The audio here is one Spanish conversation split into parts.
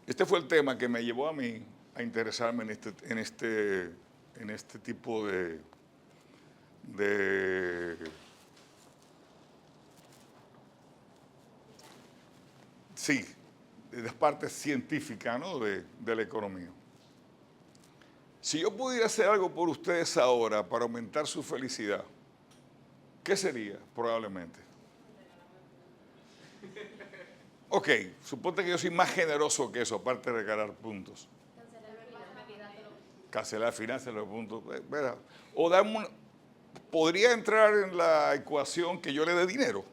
Este fue el tema que me llevó a mí a interesarme en este tipo de sí, de la parte científica, ¿no? de la economía. Si yo pudiera hacer algo por ustedes ahora para aumentar su felicidad, ¿qué sería probablemente? Ok, suponte que yo soy más generoso que eso, aparte de regalar puntos. Cancelar finanzas, los puntos, ¿verdad? O darme podría entrar en la ecuación que yo le dé dinero,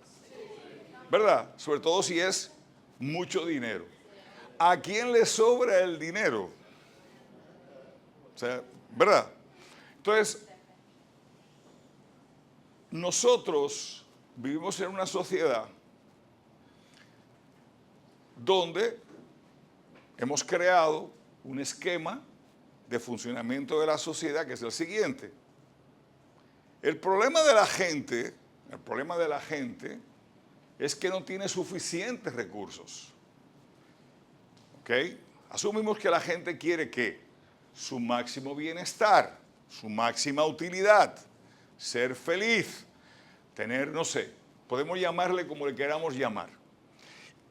¿verdad? Sobre todo si es mucho dinero. ¿A quién le sobra el dinero? O sea, ¿verdad? Entonces, nosotros vivimos en una sociedad donde hemos creado un esquema de funcionamiento de la sociedad que es el siguiente. El problema de la gente es que no tiene suficientes recursos. ¿Ok? Asumimos que la gente quiere ¿qué? Su máximo bienestar, su máxima utilidad, ser feliz, tener, no sé, podemos llamarle como le queramos llamar.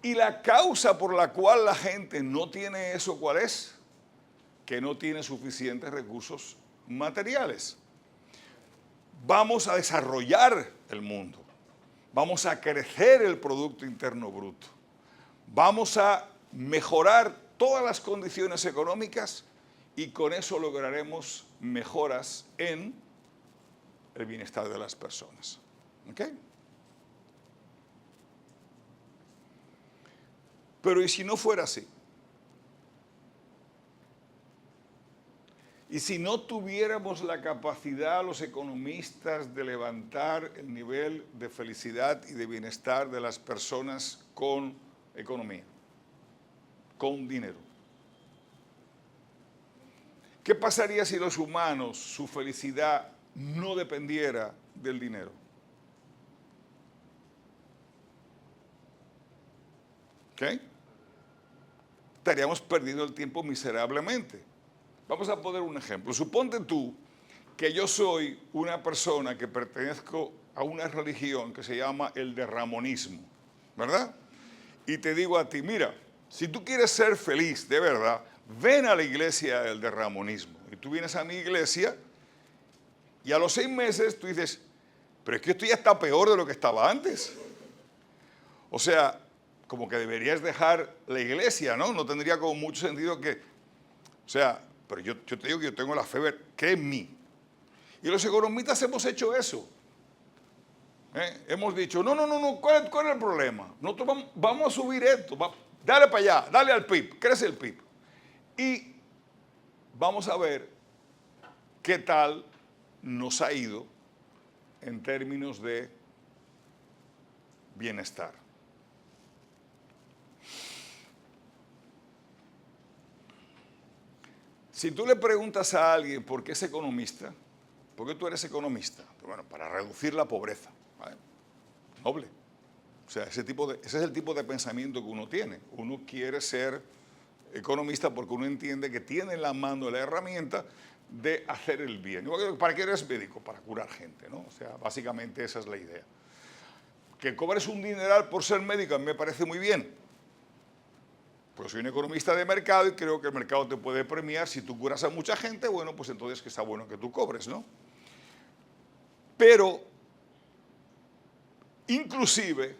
Y la causa por la cual la gente no tiene eso, ¿cuál es? Que no tiene suficientes recursos materiales. Vamos a desarrollar el mundo, vamos a crecer el Producto Interno Bruto, vamos a mejorar todas las condiciones económicas y con eso lograremos mejoras en el bienestar de las personas. ¿Ok? Pero ¿y si no fuera así? Y si no tuviéramos la capacidad los economistas de levantar el nivel de felicidad y de bienestar de las personas con economía, con dinero. ¿Qué pasaría si los humanos, su felicidad no dependiera del dinero? ¿Ok? Estaríamos perdiendo el tiempo miserablemente. Vamos a poner un ejemplo. Suponte tú que yo soy una persona que pertenezco a una religión que se llama el derramonismo, ¿verdad? Y te digo a ti, mira, si tú quieres ser feliz de verdad, ven a la iglesia del derramonismo. Y tú vienes a mi iglesia y a los 6 meses tú dices, pero es que esto ya está peor de lo que estaba antes. O sea, como que deberías dejar la iglesia, ¿no? No tendría como mucho sentido que, o sea, pero yo te digo que yo tengo la fe que en mí. Y los economistas hemos hecho eso. Hemos dicho, no, ¿cuál es el problema? Nosotros vamos a subir esto, dale para allá, dale al PIB, crece el PIB. Y vamos a ver qué tal nos ha ido en términos de bienestar. Si tú le preguntas a alguien por qué es economista, ¿por qué tú eres economista? Bueno, para reducir la pobreza. ¿Vale? Noble. O sea, ese es el tipo de pensamiento que uno tiene. Uno quiere ser economista porque uno entiende que tiene en la mano la herramienta de hacer el bien. ¿Para qué eres médico? Para curar gente, ¿no? O sea, básicamente esa es la idea. Que cobres un dineral por ser médico a mí me parece muy bien. Pues soy un economista de mercado y creo que el mercado te puede premiar. Si tú curas a mucha gente, bueno, pues entonces que está bueno que tú cobres, ¿no? Pero, inclusive,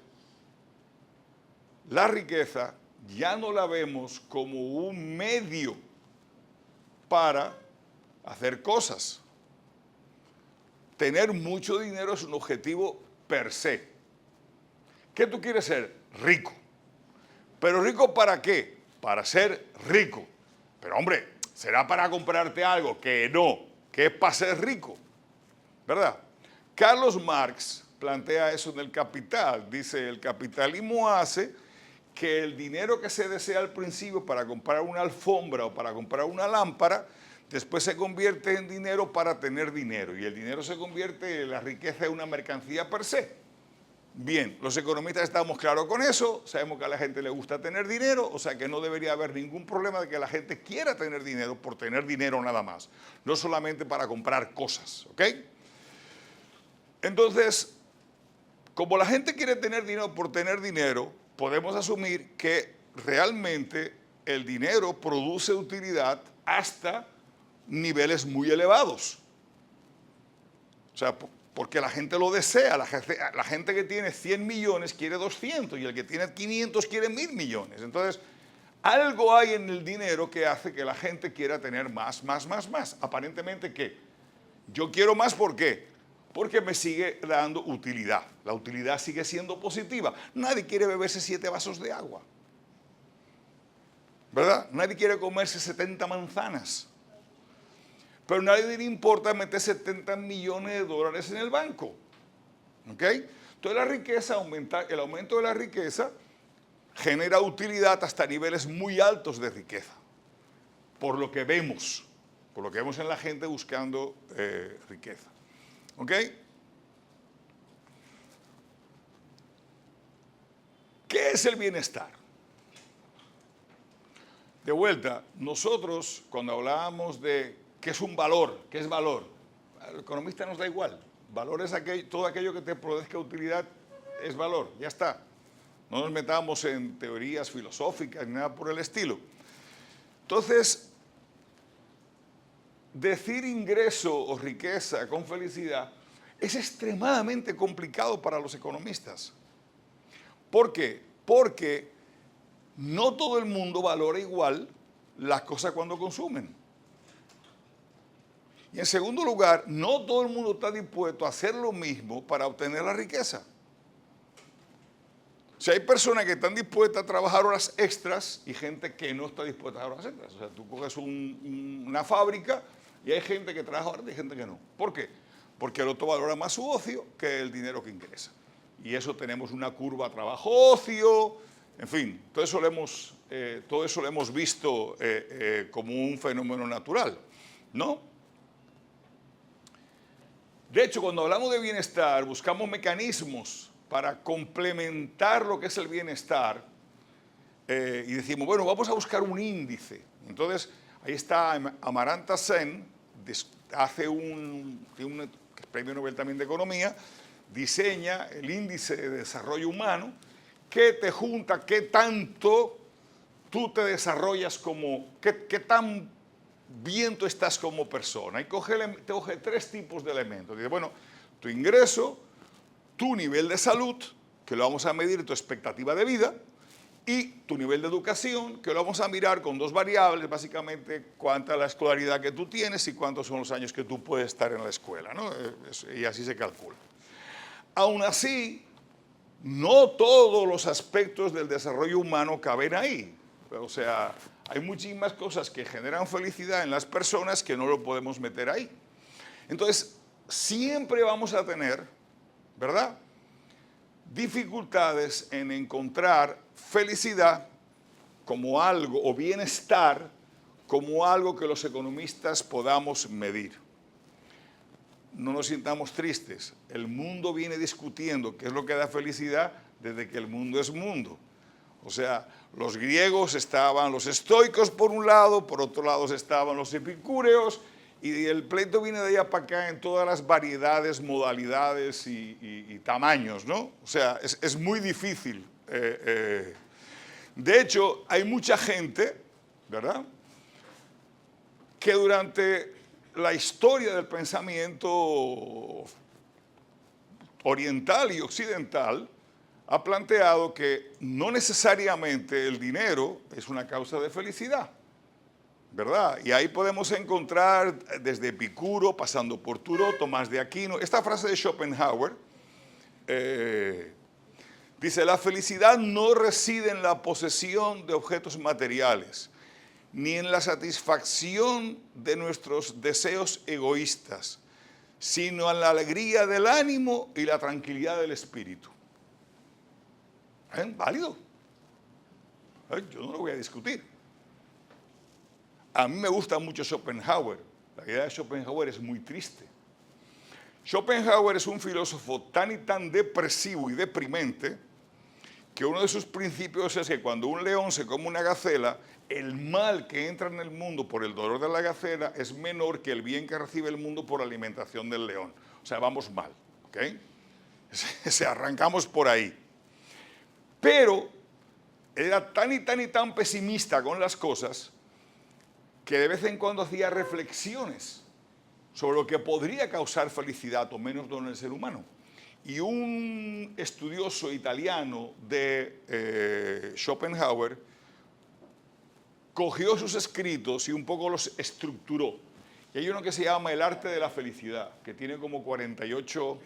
la riqueza ya no la vemos como un medio para hacer cosas. Tener mucho dinero es un objetivo per se. ¿Qué tú quieres ser? Rico. ¿Pero rico para qué? Para ser rico. Pero hombre, ¿será para comprarte algo? Que no, que es para ser rico. ¿Verdad? Carlos Marx plantea eso en El Capital. Dice, el capitalismo hace que el dinero que se desea al principio para comprar una alfombra o para comprar una lámpara, después se convierte en dinero para tener dinero. Y el dinero se convierte en la riqueza de una mercancía per se. Bien, los economistas estamos claros con eso, sabemos que a la gente le gusta tener dinero, o sea que no debería haber ningún problema de que la gente quiera tener dinero por tener dinero nada más, no solamente para comprar cosas, ¿ok? Entonces, como la gente quiere tener dinero por tener dinero, podemos asumir que realmente el dinero produce utilidad hasta niveles muy elevados. O sea, porque la gente lo desea, la gente que tiene 100 millones quiere 200 y el que tiene 500 quiere 1000 millones. Entonces, algo hay en el dinero que hace que la gente quiera tener más. Aparentemente, ¿qué? Yo quiero más, ¿por qué? Porque me sigue dando utilidad. La utilidad sigue siendo positiva. Nadie quiere beberse 7 vasos de agua, ¿verdad? Nadie quiere comerse 70 manzanas. Pero a nadie le importa meter 70 millones de dólares en el banco. ¿Ok? Entonces la riqueza aumenta, el aumento de la riqueza genera utilidad hasta niveles muy altos de riqueza. Por lo que vemos en la gente buscando riqueza. ¿Ok? ¿Qué es el bienestar? De vuelta, nosotros cuando hablábamos de ¿qué es un valor? ¿Qué es valor? Al economista nos da igual. Valor es todo aquello que te produzca utilidad, es valor, ya está. No nos metamos en teorías filosóficas ni nada por el estilo. Entonces, decir ingreso o riqueza con felicidad es extremadamente complicado para los economistas. ¿Por qué? Porque no todo el mundo valora igual las cosas cuando consumen. Y en segundo lugar, no todo el mundo está dispuesto a hacer lo mismo para obtener la riqueza. O sea, hay personas que están dispuestas a trabajar horas extras y gente que no está dispuesta a horas extras. O sea, tú coges una fábrica y hay gente que trabaja horas y hay gente que no. ¿Por qué? Porque el otro valora más su ocio que el dinero que ingresa. Y eso tenemos una curva trabajo-ocio, en fin, todo eso lo hemos visto como un fenómeno natural, ¿no? De hecho, cuando hablamos de bienestar, buscamos mecanismos para complementar lo que es el bienestar y decimos, bueno, vamos a buscar un índice. Entonces, ahí está Amartya Sen, tiene un premio Nobel también de Economía, diseña el índice de desarrollo humano que te junta qué tanto tú te desarrollas qué tan bien tú estás como persona. Y te coge 3 tipos de elementos. Dice, bueno, tu ingreso, tu nivel de salud, que lo vamos a medir, tu expectativa de vida, y tu nivel de educación, que lo vamos a mirar con 2 variables, básicamente cuánta la escolaridad que tú tienes y cuántos son los años que tú puedes estar en la escuela, ¿no? Y así se calcula. Aún así, no todos los aspectos del desarrollo humano caben ahí. O sea, hay muchísimas cosas que generan felicidad en las personas que no lo podemos meter ahí. Entonces, siempre vamos a tener, ¿verdad?, dificultades en encontrar felicidad como algo, o bienestar como algo que los economistas podamos medir. No nos sintamos tristes. El mundo viene discutiendo qué es lo que da felicidad desde que el mundo es mundo. O sea, los griegos estaban los estoicos por un lado, por otro lado estaban los epicúreos, y el pleito viene de allá para acá en todas las variedades, modalidades y tamaños, ¿no? O sea, es muy difícil. De hecho, hay mucha gente, ¿verdad?, que durante la historia del pensamiento oriental y occidental ha planteado que no necesariamente el dinero es una causa de felicidad, ¿verdad? Y ahí podemos encontrar desde Epicuro, pasando por Turó, Tomás de Aquino. Esta frase de Schopenhauer dice, la felicidad no reside en la posesión de objetos materiales, ni en la satisfacción de nuestros deseos egoístas, sino en la alegría del ánimo y la tranquilidad del espíritu. ¿Válido? Yo no lo voy a discutir. A mí me gusta mucho Schopenhauer. La idea de Schopenhauer es muy triste. Schopenhauer es un filósofo tan y tan depresivo y deprimente que uno de sus principios es que cuando un león se come una gacela, el mal que entra en el mundo por el dolor de la gacela es menor que el bien que recibe el mundo por la alimentación del león. O sea, vamos mal, ¿ok? Se arrancamos por ahí. Pero era tan y tan y tan pesimista con las cosas que de vez en cuando hacía reflexiones sobre lo que podría causar felicidad o menos dolor en el ser humano. Y un estudioso italiano de Schopenhauer cogió sus escritos y un poco los estructuró. Y hay uno que se llama El arte de la felicidad, que tiene como 48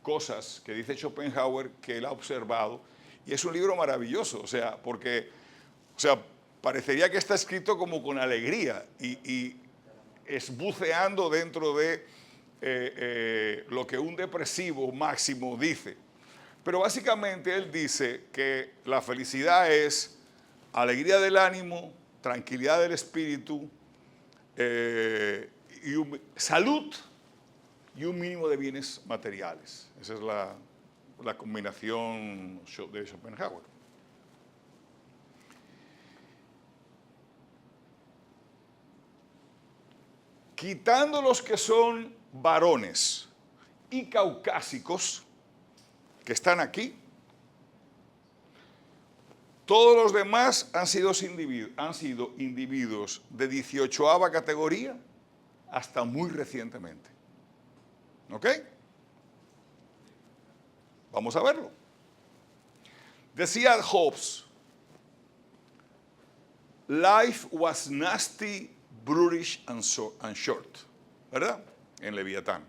cosas que dice Schopenhauer que él ha observado. Y es un libro maravilloso, o sea, porque parecería que está escrito como con alegría y esbuceando dentro de lo que un depresivo máximo dice. Pero básicamente él dice que la felicidad es alegría del ánimo, tranquilidad del espíritu, salud y un mínimo de bienes materiales. Esa es la combinación de Schopenhauer. Quitando los que son varones y caucásicos, que están aquí, todos los demás han sido individuos de 18ª categoría hasta muy recientemente. ¿Ok? Vamos a verlo. Decía Hobbes, life was nasty, brutish and short, ¿verdad? En Leviatán.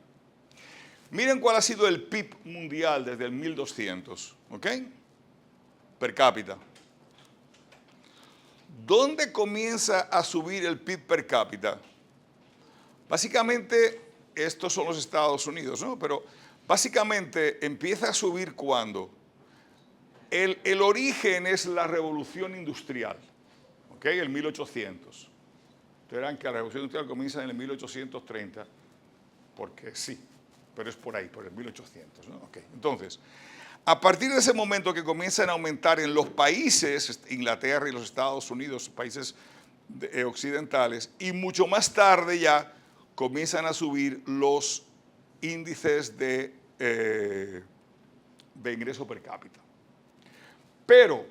Miren cuál ha sido el PIB mundial desde el 1200, ¿ok? Per cápita. ¿Dónde comienza a subir el PIB per cápita? Básicamente, estos son los Estados Unidos, ¿no? Pero básicamente empieza a subir cuando el origen es la revolución industrial, ¿ok? El 1800. Ustedes verán que la revolución industrial comienza en el 1830, porque sí, pero es por ahí, por el 1800, ¿no? Okay. Entonces, a partir de ese momento que comienzan a aumentar en los países, Inglaterra y los Estados Unidos, países occidentales, y mucho más tarde ya comienzan a subir los índices de ingreso per cápita. Pero,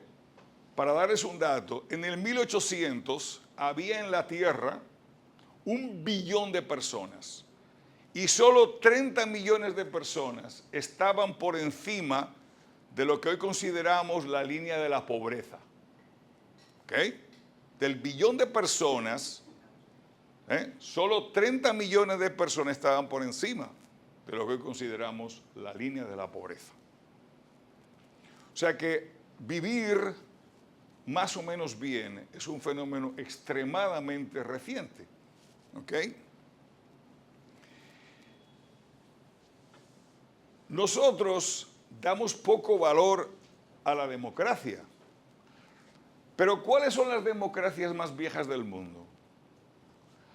para darles un dato, en el 1800 había en la Tierra 1 billón de personas y solo 30 millones de personas estaban por encima de lo que hoy consideramos la línea de la pobreza. ¿Ok? Del billón de personas, solo 30 millones de personas estaban por encima de lo que hoy consideramos la línea de la pobreza. O sea que vivir más o menos bien es un fenómeno extremadamente reciente. ¿Ok? Nosotros damos poco valor a la democracia. Pero ¿cuáles son las democracias más viejas del mundo?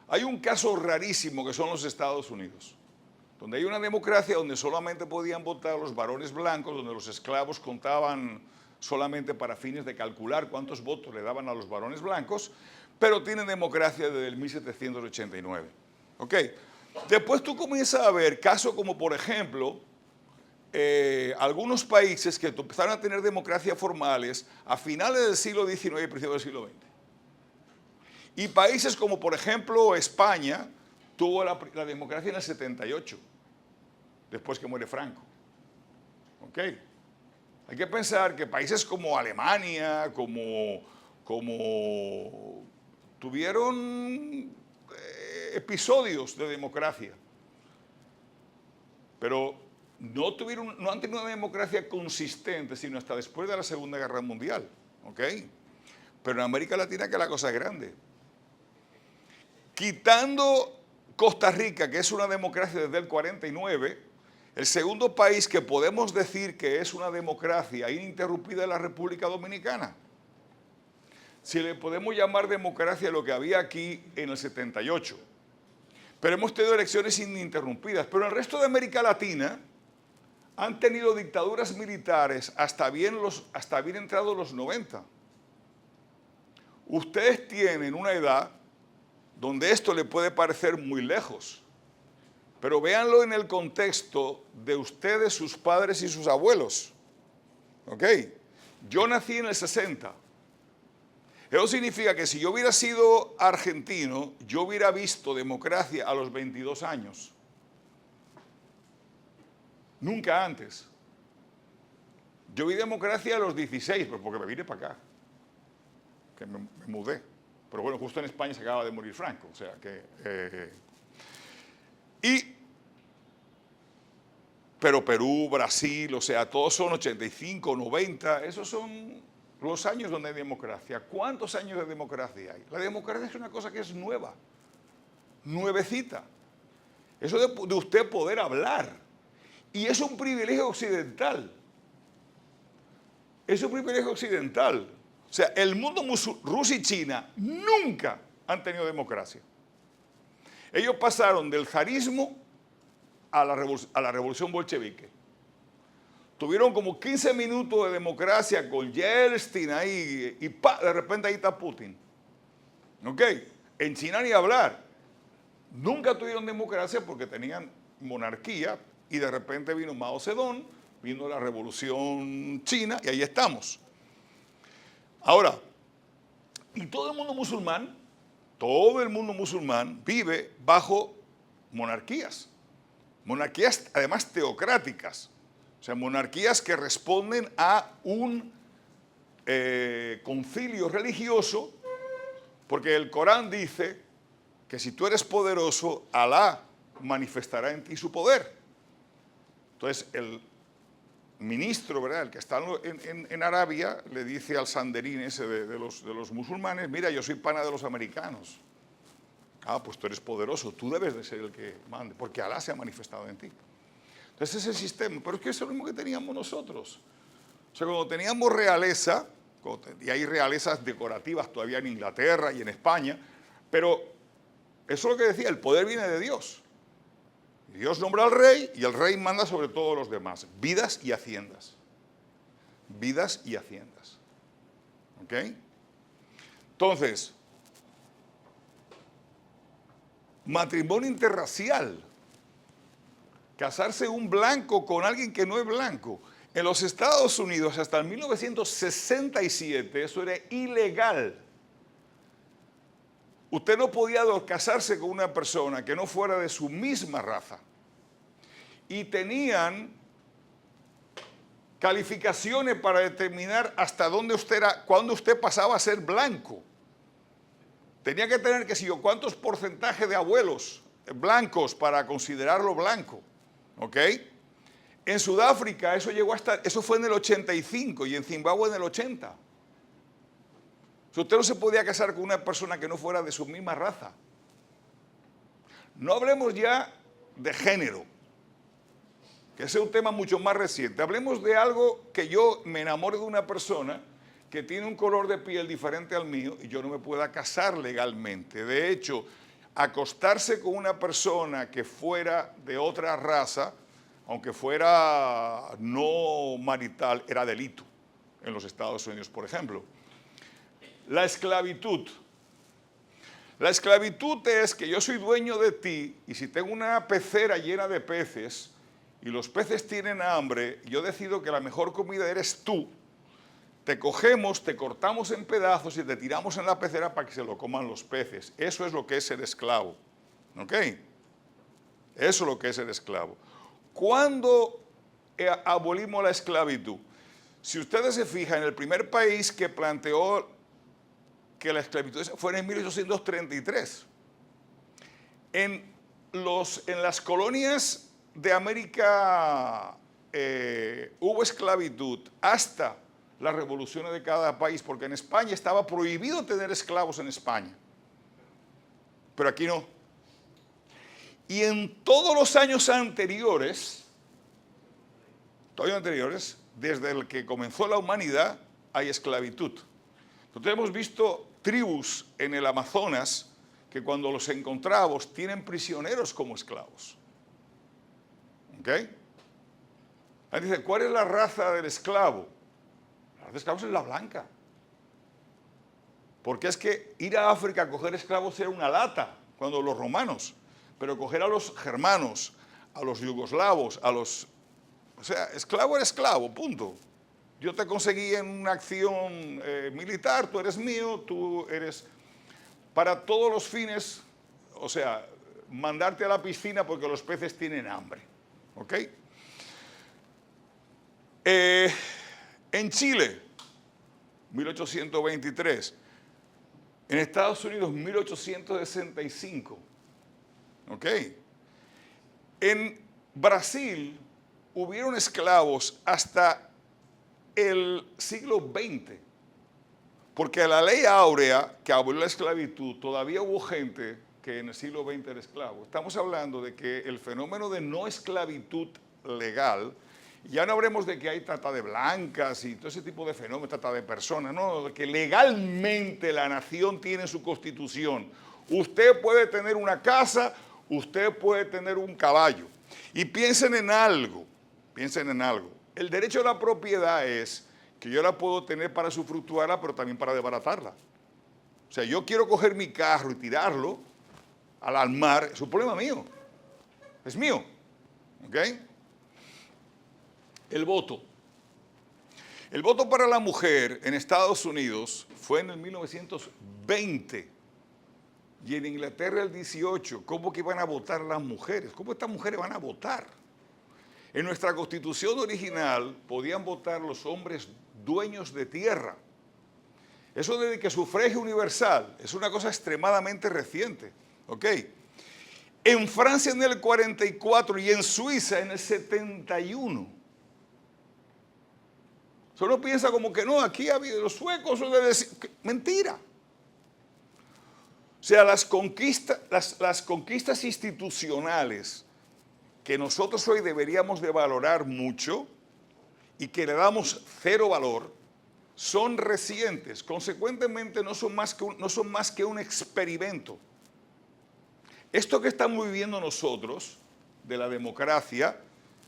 Hay un caso rarísimo que son los Estados Unidos, donde hay una democracia donde solamente podían votar los varones blancos, donde los esclavos contaban solamente para fines de calcular cuántos votos le daban a los varones blancos, pero tienen democracia desde el 1789. ¿Ok? Después tú comienzas a ver casos como, por ejemplo, algunos países que empezaron a tener democracias formales a finales del siglo XIX y principios del siglo XX. Y países como, por ejemplo, España tuvo la democracia en el 78, después que muere Franco. ¿Ok? Hay que pensar que países como Alemania, como tuvieron episodios de democracia, pero no han tenido una democracia consistente, sino hasta después de la Segunda Guerra Mundial. ¿Ok? Pero en América Latina que la cosa es grande. Quitando Costa Rica, que es una democracia desde el 49, el segundo país que podemos decir que es una democracia ininterrumpida es la República Dominicana. Si le podemos llamar democracia a lo que había aquí en el 78. pero hemos tenido elecciones ininterrumpidas. Pero en el resto de América Latina han tenido dictaduras militares hasta bien entrados los 90. Ustedes tienen una edad donde esto le puede parecer muy lejos, pero véanlo en el contexto de ustedes, sus padres y sus abuelos. ¿Ok? Yo nací en el 60. Eso significa que si yo hubiera sido argentino, yo hubiera visto democracia a los 22 años. Nunca antes. Yo vi democracia a los 16, pues porque me vine para acá, que me mudé. Pero bueno, justo en España se acaba de morir Franco, o sea que... Pero Perú, Brasil, o sea, todos son 85, 90, esos son los años donde hay democracia. ¿Cuántos años de democracia hay? La democracia es una cosa que es nueva, nuevecita. Eso de usted poder hablar. Y es un privilegio occidental. Es un privilegio occidental. O sea, el mundo Rusia y China nunca han tenido democracia. Ellos pasaron del zarismo a la revolución bolchevique. Tuvieron como 15 minutos de democracia con Yeltsin ahí y de repente ahí está Putin. ¿Ok? En China ni hablar. Nunca tuvieron democracia porque tenían monarquía y de repente vino Mao Zedong, vino la revolución china y ahí estamos. Ahora, y todo el mundo musulmán vive bajo monarquías. Monarquías además teocráticas. O sea, monarquías que responden a un concilio religioso, porque el Corán dice que si tú eres poderoso, Alá manifestará en ti su poder. Entonces, el ministro, ¿verdad?, el que está en Arabia, le dice al sanderín ese de los musulmanes, mira, yo soy pana de los americanos. Ah, pues tú eres poderoso, tú debes de ser el que mande, porque Alá se ha manifestado en ti. Entonces, ese es el sistema, pero es que es lo mismo que teníamos nosotros. O sea, cuando teníamos realeza, y hay realezas decorativas todavía en Inglaterra y en España, pero eso es lo que decía, el poder viene de Dios. Dios nombra al rey y el rey manda sobre todos los demás. Vidas y haciendas. Vidas y haciendas. ¿Ok? Entonces, matrimonio interracial. Casarse un blanco con alguien que no es blanco. En los Estados Unidos hasta el 1967 eso era ilegal. Usted no podía casarse con una persona que no fuera de su misma raza. Y tenían calificaciones para determinar hasta dónde usted era, cuándo usted pasaba a ser blanco. Tenía que tener, qué sé yo, cuántos porcentajes de abuelos blancos para considerarlo blanco. ¿Ok? En Sudáfrica eso fue en el 85 y en Zimbabue en el 80. Usted no se podía casar con una persona que no fuera de su misma raza. No hablemos ya de género, que ese es un tema mucho más reciente. Hablemos de algo que yo me enamore de una persona que tiene un color de piel diferente al mío y yo no me pueda casar legalmente. De hecho, acostarse con una persona que fuera de otra raza, aunque fuera no marital, era delito en los Estados Unidos, por ejemplo. La esclavitud. La esclavitud es que yo soy dueño de ti y si tengo una pecera llena de peces y los peces tienen hambre, yo decido que la mejor comida eres tú. Te cogemos, te cortamos en pedazos y te tiramos en la pecera para que se lo coman los peces. Eso es lo que es ser esclavo. ¿Ok? Eso es lo que es ser esclavo. ¿Cuándo abolimos la esclavitud? Si ustedes se fijan, el primer país que planteó que la esclavitud fue en 1833. En las colonias de América hubo esclavitud hasta las revoluciones de cada país, porque en España estaba prohibido tener esclavos en España, pero aquí no. Y en todos los años anteriores, desde el que comenzó la humanidad, hay esclavitud. Entonces hemos visto tribus en el Amazonas que cuando los encontramos tienen prisioneros como esclavos. ¿Ok? Ahí dice, ¿cuál es la raza del esclavo? La raza del esclavo es la blanca. Porque es que ir a África a coger esclavos era una lata, cuando los romanos, pero coger a los germanos, a los yugoslavos, a los... O sea, esclavo era esclavo, punto. Yo te conseguí en una acción militar, tú eres mío, tú eres... Para todos los fines, o sea, mandarte a la piscina porque los peces tienen hambre, ¿ok? En Chile, 1823. En Estados Unidos, 1865. ¿Ok? En Brasil hubieron esclavos hasta el siglo XX. Porque la ley áurea que abolió la esclavitud, todavía hubo gente que en el siglo XX era esclavo. Estamos hablando de que el fenómeno de no esclavitud legal, ya no hablemos de que hay trata de blancas y todo ese tipo de fenómenos, trata de personas, no, de que legalmente la nación tiene su constitución. Usted puede tener una casa, usted puede tener un caballo. Y piensen en algo, El derecho a la propiedad es que yo la puedo tener para usufructuarla, pero también para desbaratarla. O sea, yo quiero coger mi carro y tirarlo al mar, es un problema mío, es mío, ¿ok? El voto. El voto para la mujer en Estados Unidos fue en el 1920 y en Inglaterra el 18. ¿Cómo que iban a votar las mujeres? ¿Cómo estas mujeres van a votar? En nuestra Constitución original podían votar los hombres dueños de tierra. Eso de que sufragio universal es una cosa extremadamente reciente, ¿ok? En Francia en el 44 y en Suiza en el 71. Solo piensa como que no, aquí ha habido los suecos, mentira. O sea, las conquistas institucionales que nosotros hoy deberíamos de valorar mucho y que le damos cero valor, son recientes. Consecuentemente no son más que un experimento. Esto que estamos viviendo nosotros, de la democracia,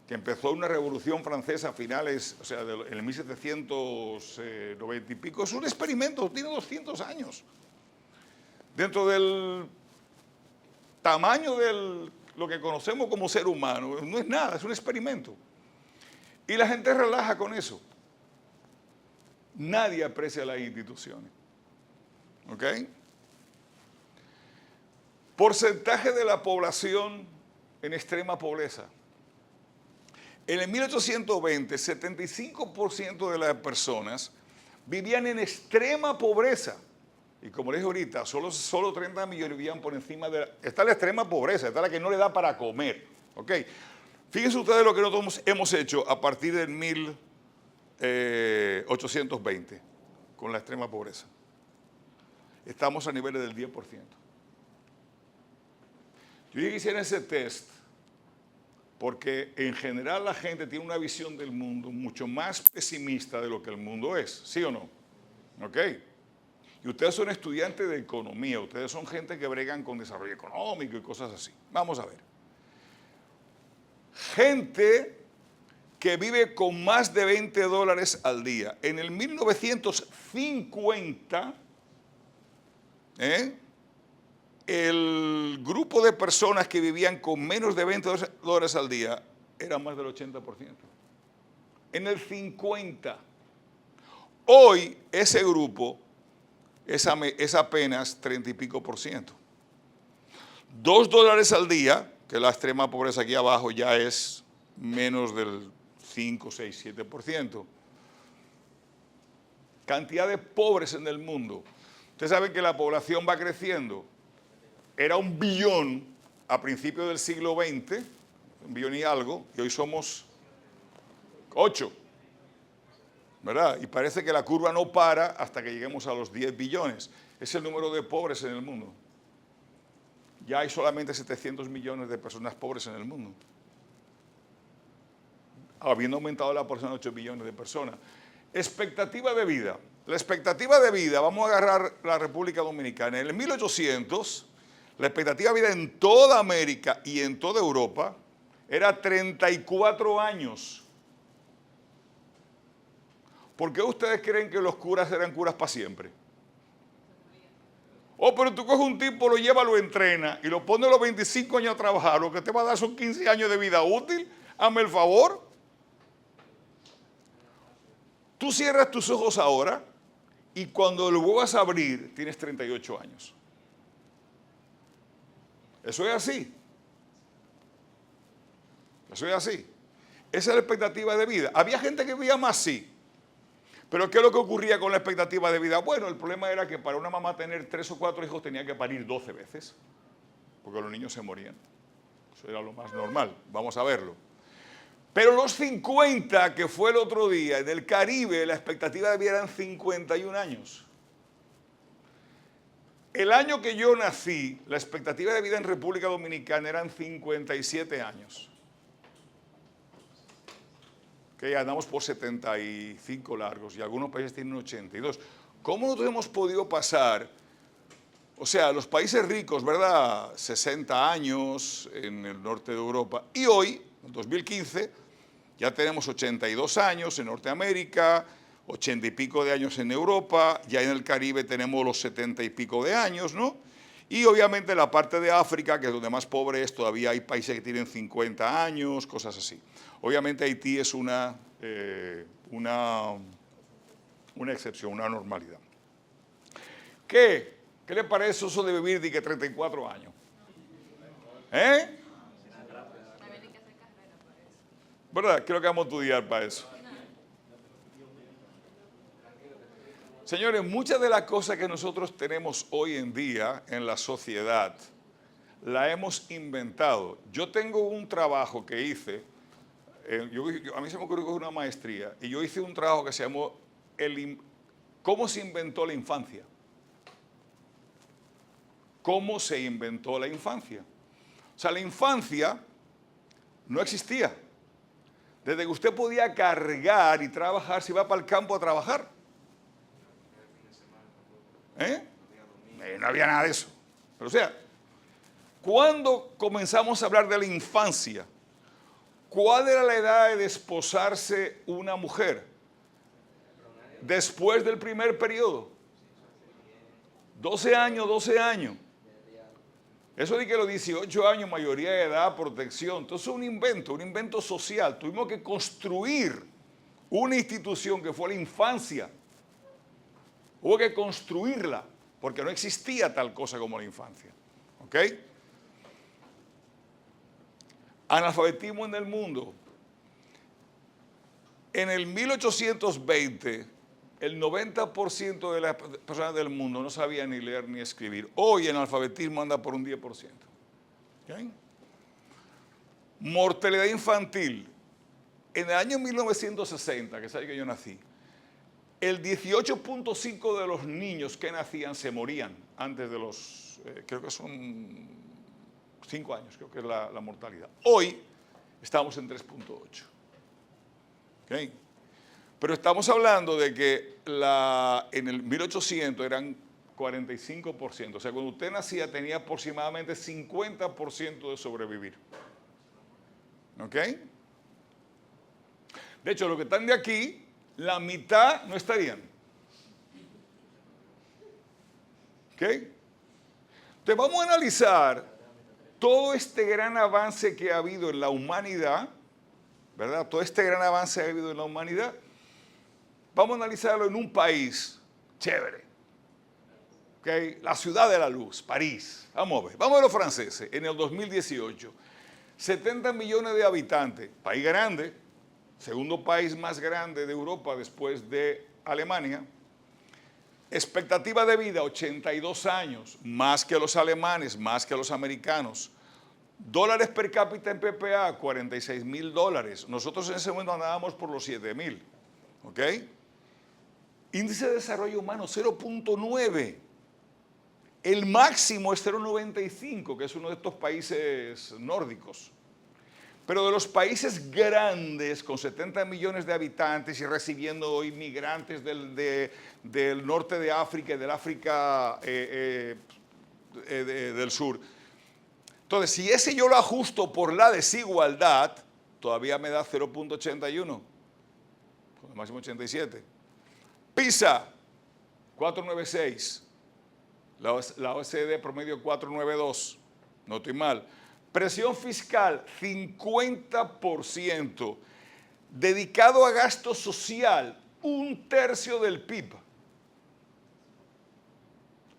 que empezó una revolución francesa a finales, o sea, en el 1790 y pico, es un experimento, tiene 200 años. Dentro del tamaño de lo que conocemos como ser humano, no es nada, es un experimento. Y la gente relaja con eso. Nadie aprecia las instituciones. ¿Ok? Porcentaje de la población en extrema pobreza. En el 1820, 75% de las personas vivían en extrema pobreza. Y como les dije ahorita, solo 30 millones vivían por encima de... Está la extrema pobreza, está la que no le da para comer. ¿Ok? Fíjense ustedes lo que nosotros hemos hecho a partir del 1820 con la extrema pobreza. Estamos a niveles del 10%. Yo quisiera ese test porque en general la gente tiene una visión del mundo mucho más pesimista de lo que el mundo es, ¿sí o no? ¿Ok? Y ustedes son estudiantes de economía, ustedes son gente que bregan con desarrollo económico y cosas así. Vamos a ver. Gente que vive con más de $20 al día. En el 1950, el grupo de personas que vivían con menos de $20 al día era más del 80%. En el 50. Hoy ese grupo es apenas 30 y pico %. $2 al día, que la extrema pobreza aquí abajo ya es menos del 5, 6, 7%. Cantidad de pobres en el mundo. Ustedes saben que la población va creciendo. Era 1 billón a principios del siglo XX, 1 billón y algo, y hoy somos 8, ¿verdad? Y parece que la curva no para hasta que lleguemos a los 10 billones. Es el número de pobres en el mundo. Ya hay solamente 700 millones de personas pobres en el mundo, habiendo aumentado la porción de 8 billones de personas. Expectativa de vida. La expectativa de vida, vamos a agarrar la República Dominicana. En el 1800 La expectativa de vida en toda América y en toda Europa era 34 años. ¿Por qué ustedes creen que los curas eran curas para siempre? Oh, pero tú coges un tipo, lo llevas, lo entrena y lo pones a los 25 años a trabajar, lo que te va a dar son 15 años de vida útil. Hazme el favor. Tú cierras tus ojos ahora y cuando lo vuelvas a abrir tienes 38 años. Eso es así. Eso es así. Esa es la expectativa de vida. Había gente que vivía más, sí. Pero ¿qué es lo que ocurría con la expectativa de vida? Bueno, el problema era que para una mamá tener 3 o 4 hijos tenía que parir 12 veces, porque los niños se morían. Eso era lo más normal, vamos a verlo. Pero los 50, que fue el otro día, en el Caribe, la expectativa de vida eran 51 años. El año que yo nací, la expectativa de vida en República Dominicana eran 57 años. Que andamos por 75 largos y algunos países tienen 82. ¿Cómo nosotros hemos podido pasar? O sea, los países ricos, ¿verdad? 60 años en el norte de Europa. Y hoy, en 2015, ya tenemos 82 años en Norteamérica, 80 y pico de años en Europa, ya en el Caribe tenemos los 70 y pico de años, ¿no? Y obviamente en la parte de África, que es donde más pobre es, todavía hay países que tienen 50 años, cosas así. Obviamente Haití es una excepción, una normalidad. ¿Qué le parece eso de vivir de que 34 años? ¿Eh? ¿Verdad? Creo que vamos a estudiar para eso. Señores, muchas de las cosas que nosotros tenemos hoy en día en la sociedad, la hemos inventado. Yo tengo un trabajo que hice, a mí se me ocurrió que es una maestría, y yo hice un trabajo que se llamó ¿Cómo se inventó la infancia? ¿Cómo se inventó la infancia? O sea, la infancia no existía. Desde que usted podía cargar y trabajar, se iba para el campo a trabajar. No había nada de eso. Pero o sea, ¿cuándo comenzamos a hablar de la infancia? ¿Cuál era la edad de desposarse una mujer? Después del primer periodo. 12 años, 12 años. Eso de que los 18 años, mayoría de edad, protección. Entonces es un invento social. Tuvimos que construir una institución que fue la infancia. Hubo que construirla, porque no existía tal cosa como la infancia. ¿Ok? Analfabetismo en el mundo. En el 1820, el 90% de las personas del mundo no sabían ni leer ni escribir. Hoy el analfabetismo anda por un 10%. ¿Okay? Mortalidad infantil. En el año 1960, que es el que yo nací, el 18.5% de los niños que nacían se morían antes de los, creo que son 5 años, creo que es la mortalidad. Hoy estamos en 3.8. ¿Okay? Pero estamos hablando de que en el 1800 eran 45%. O sea, cuando usted nacía tenía aproximadamente 50% de sobrevivir. ¿Ok? De hecho, los que están de aquí, la mitad no estarían. ¿Ok? Entonces vamos a analizar todo este gran avance que ha habido en la humanidad, ¿verdad? Todo este gran avance que ha habido en la humanidad. Vamos a analizarlo en un país chévere. ¿Okay? La ciudad de la luz, París. Vamos a ver. Vamos a ver los franceses. En el 2018, 70 millones de habitantes. País grande. Segundo país más grande de Europa después de Alemania. Expectativa de vida, 82 años. Más que los alemanes, más que los americanos. Dólares per cápita en PPA, $46,000. Nosotros en ese momento andábamos por los 7,000. ¿Ok? Índice de desarrollo humano, 0.9. El máximo es 0.95, que es uno de estos países nórdicos. Pero de los países grandes, con 70 millones de habitantes y recibiendo inmigrantes del norte de África y del África del sur. Entonces, si ese yo lo ajusto por la desigualdad, todavía me da 0.81, con el máximo 87. PISA, 496. La OCDE promedio 492. No estoy mal. Presión fiscal, 50%. Dedicado a gasto social, 1/3 del PIB.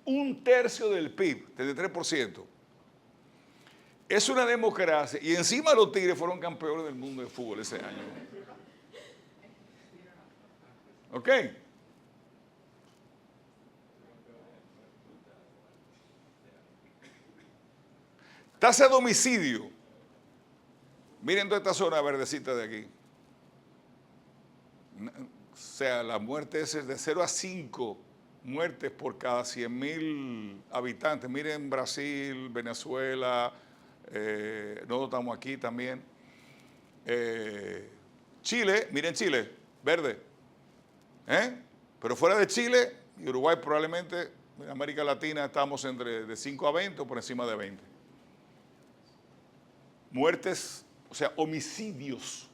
1/3 del PIB, 33%. Es una democracia. Y encima los Tigres fueron campeones del mundo de fútbol ese año. ¿Ok? Tasa de homicidio. Miren toda esta zona verdecita de aquí. O sea, la muerte es de 0 a 5 muertes por cada 100.000 habitantes. Miren Brasil, Venezuela, nosotros estamos aquí también. Chile, miren Chile, verde. Pero fuera de Chile y Uruguay probablemente, en América Latina estamos entre de 5 a 20 o por encima de 20. Muertes, o sea, homicidios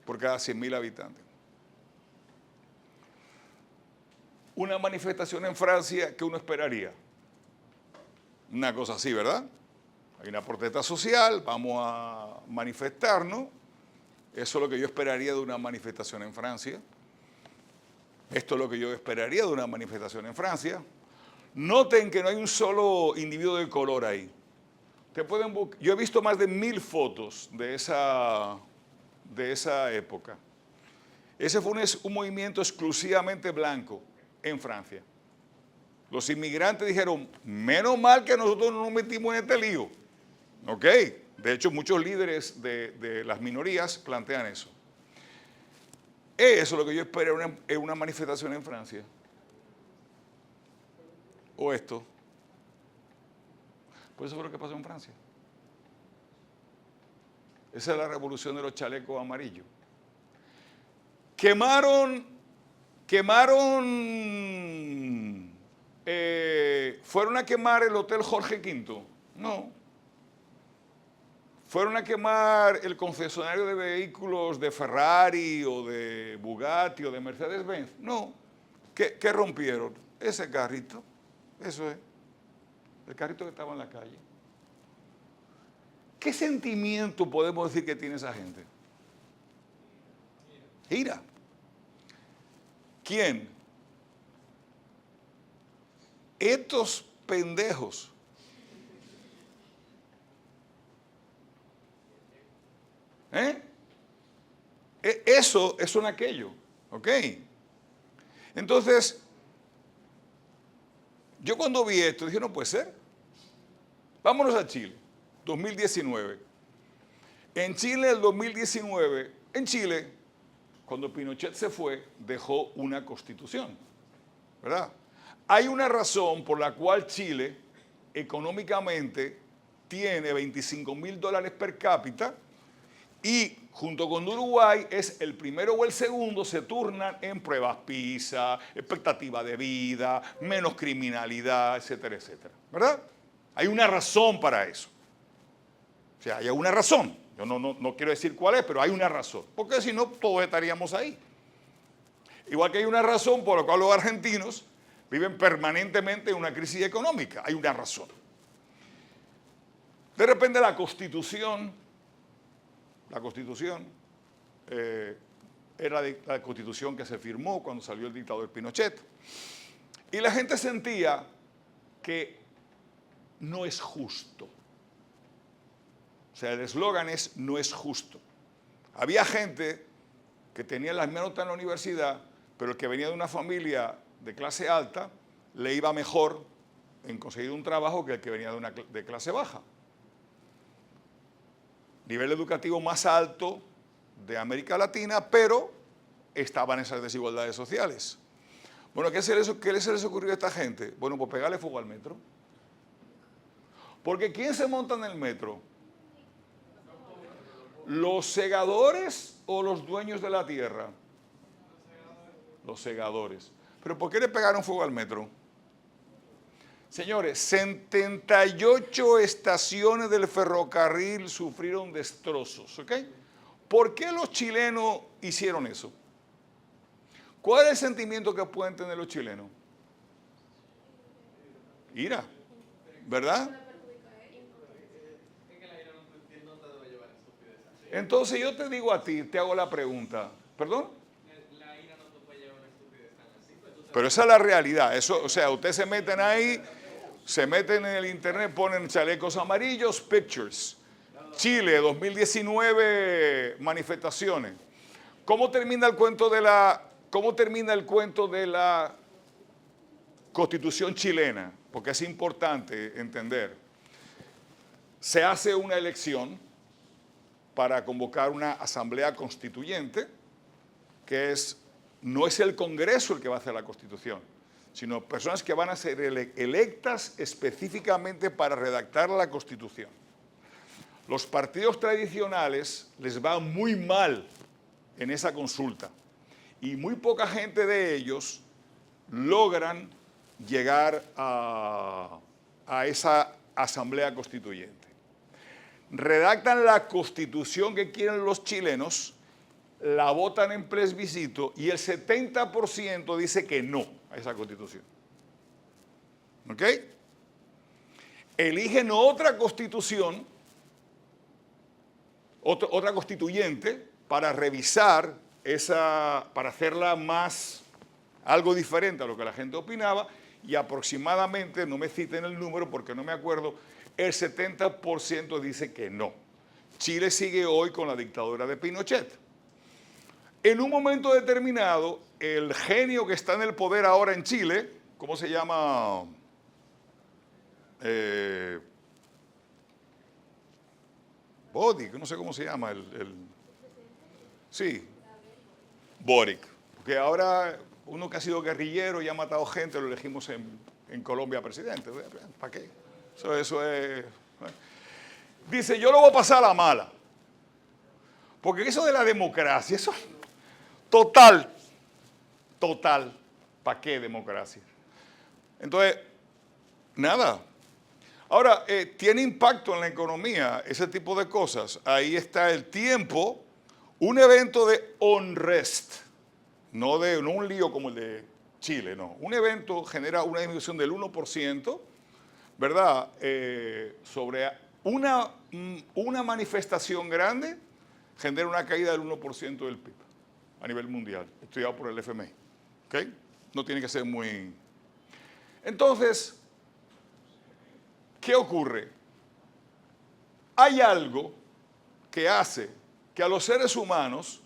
por cada 100.000 habitantes. Una manifestación en Francia que uno esperaría. Una cosa así, ¿verdad? Hay una protesta social, vamos a manifestarnos. Eso es lo que yo esperaría de una manifestación en Francia. Esto es lo que yo esperaría de una manifestación en Francia. Noten que no hay un solo individuo de color ahí. Yo he visto más de 1000 fotos de esa época. Ese fue un movimiento exclusivamente blanco en Francia. Los inmigrantes dijeron, menos mal que nosotros no nos metimos en este lío. ¿Ok? De hecho, muchos líderes de las minorías plantean eso. Eso es lo que yo espero en una manifestación en Francia. O esto. Pues eso fue lo que pasó en Francia. Esa es la revolución de los chalecos amarillos. ¿Fueron a quemar el Hotel Jorge V? No. ¿Fueron a quemar el concesionario de vehículos de Ferrari o de Bugatti o de Mercedes-Benz? No. ¿Qué rompieron? Ese carrito. Eso es. El carrito que estaba en la calle. ¿Qué sentimiento podemos decir que tiene esa gente? Ira. ¿Quién? Estos pendejos. Eso son aquello. ¿Ok? Entonces, yo cuando vi esto dije, no puede ser. Vámonos a Chile, 2019. En Chile, el 2019, cuando Pinochet se fue, dejó una constitución, ¿verdad? Hay una razón por la cual Chile, económicamente, tiene $25.000 per cápita y junto con Uruguay es el primero o el segundo, se turnan en pruebas PISA, expectativa de vida, menos criminalidad, etcétera, etcétera, ¿verdad? Hay una razón para eso. O sea, hay una razón. Yo no quiero decir cuál es, pero hay una razón. Porque si no, todos estaríamos ahí. Igual que hay una razón por la cual los argentinos viven permanentemente en una crisis económica. Hay una razón. De repente la Constitución era la Constitución que se firmó cuando salió el dictador Pinochet. Y la gente sentía que no es justo. O sea, el eslogan es no es justo. Había gente que tenía las mismas notas en la universidad, pero el que venía de una familia de clase alta le iba mejor en conseguir un trabajo que el que venía de clase baja. Nivel educativo más alto de América Latina, pero estaban esas desigualdades sociales. Bueno, ¿qué se les ocurrió a esta gente? Bueno, pues pegarle fuego al metro. Porque ¿quién se monta en el metro? ¿Los segadores o los dueños de la tierra? Los segadores. ¿Pero por qué le pegaron fuego al metro? Señores, 78 estaciones del ferrocarril sufrieron destrozos, ¿ok? ¿Por qué los chilenos hicieron eso? ¿Cuál es el sentimiento que pueden tener los chilenos? Ira, ¿verdad? Entonces yo te digo a ti, te hago la pregunta, ¿perdón? Pero esa es la realidad, eso, o sea, ustedes se meten ahí, se meten en el internet, ponen chalecos amarillos, pictures. Chile, 2019, manifestaciones. ¿Cómo termina el cuento de la Constitución chilena? Porque es importante entender. Se hace una elección para convocar una asamblea constituyente, que no es el Congreso el que va a hacer la Constitución, sino personas que van a ser electas específicamente para redactar la Constitución. Los partidos tradicionales les va muy mal en esa consulta y muy poca gente de ellos logran llegar a esa asamblea constituyente. Redactan la Constitución que quieren los chilenos, la votan en plebiscito y el 70% dice que no a esa Constitución. ¿Ok? Eligen otra Constitución, otra constituyente para revisar para hacerla más, algo diferente a lo que la gente opinaba, y aproximadamente, no me citen el número porque no me acuerdo, el 70% dice que no. Chile sigue hoy con la dictadura de Pinochet. En un momento determinado, el genio que está en el poder ahora en Chile, ¿cómo se llama? Boric, no sé cómo se llama. Sí, Boric. Porque ahora uno que ha sido guerrillero y ha matado gente, lo elegimos en Colombia presidente. ¿Para qué? Eso es... Dice, yo lo voy a pasar a la mala. Porque eso de la democracia, eso... Total. ¿Para qué democracia? Entonces, nada. Ahora, tiene impacto en la economía ese tipo de cosas. Ahí está el tiempo, un evento de unrest, no un lío como el de Chile, no. Un evento genera una disminución del 1%, ¿verdad? Sobre una manifestación grande genera una caída del 1% del PIB a nivel mundial, estudiado por el FMI. ¿Ok? No tiene que ser muy... Entonces, ¿qué ocurre? Hay algo que hace que a los seres humanos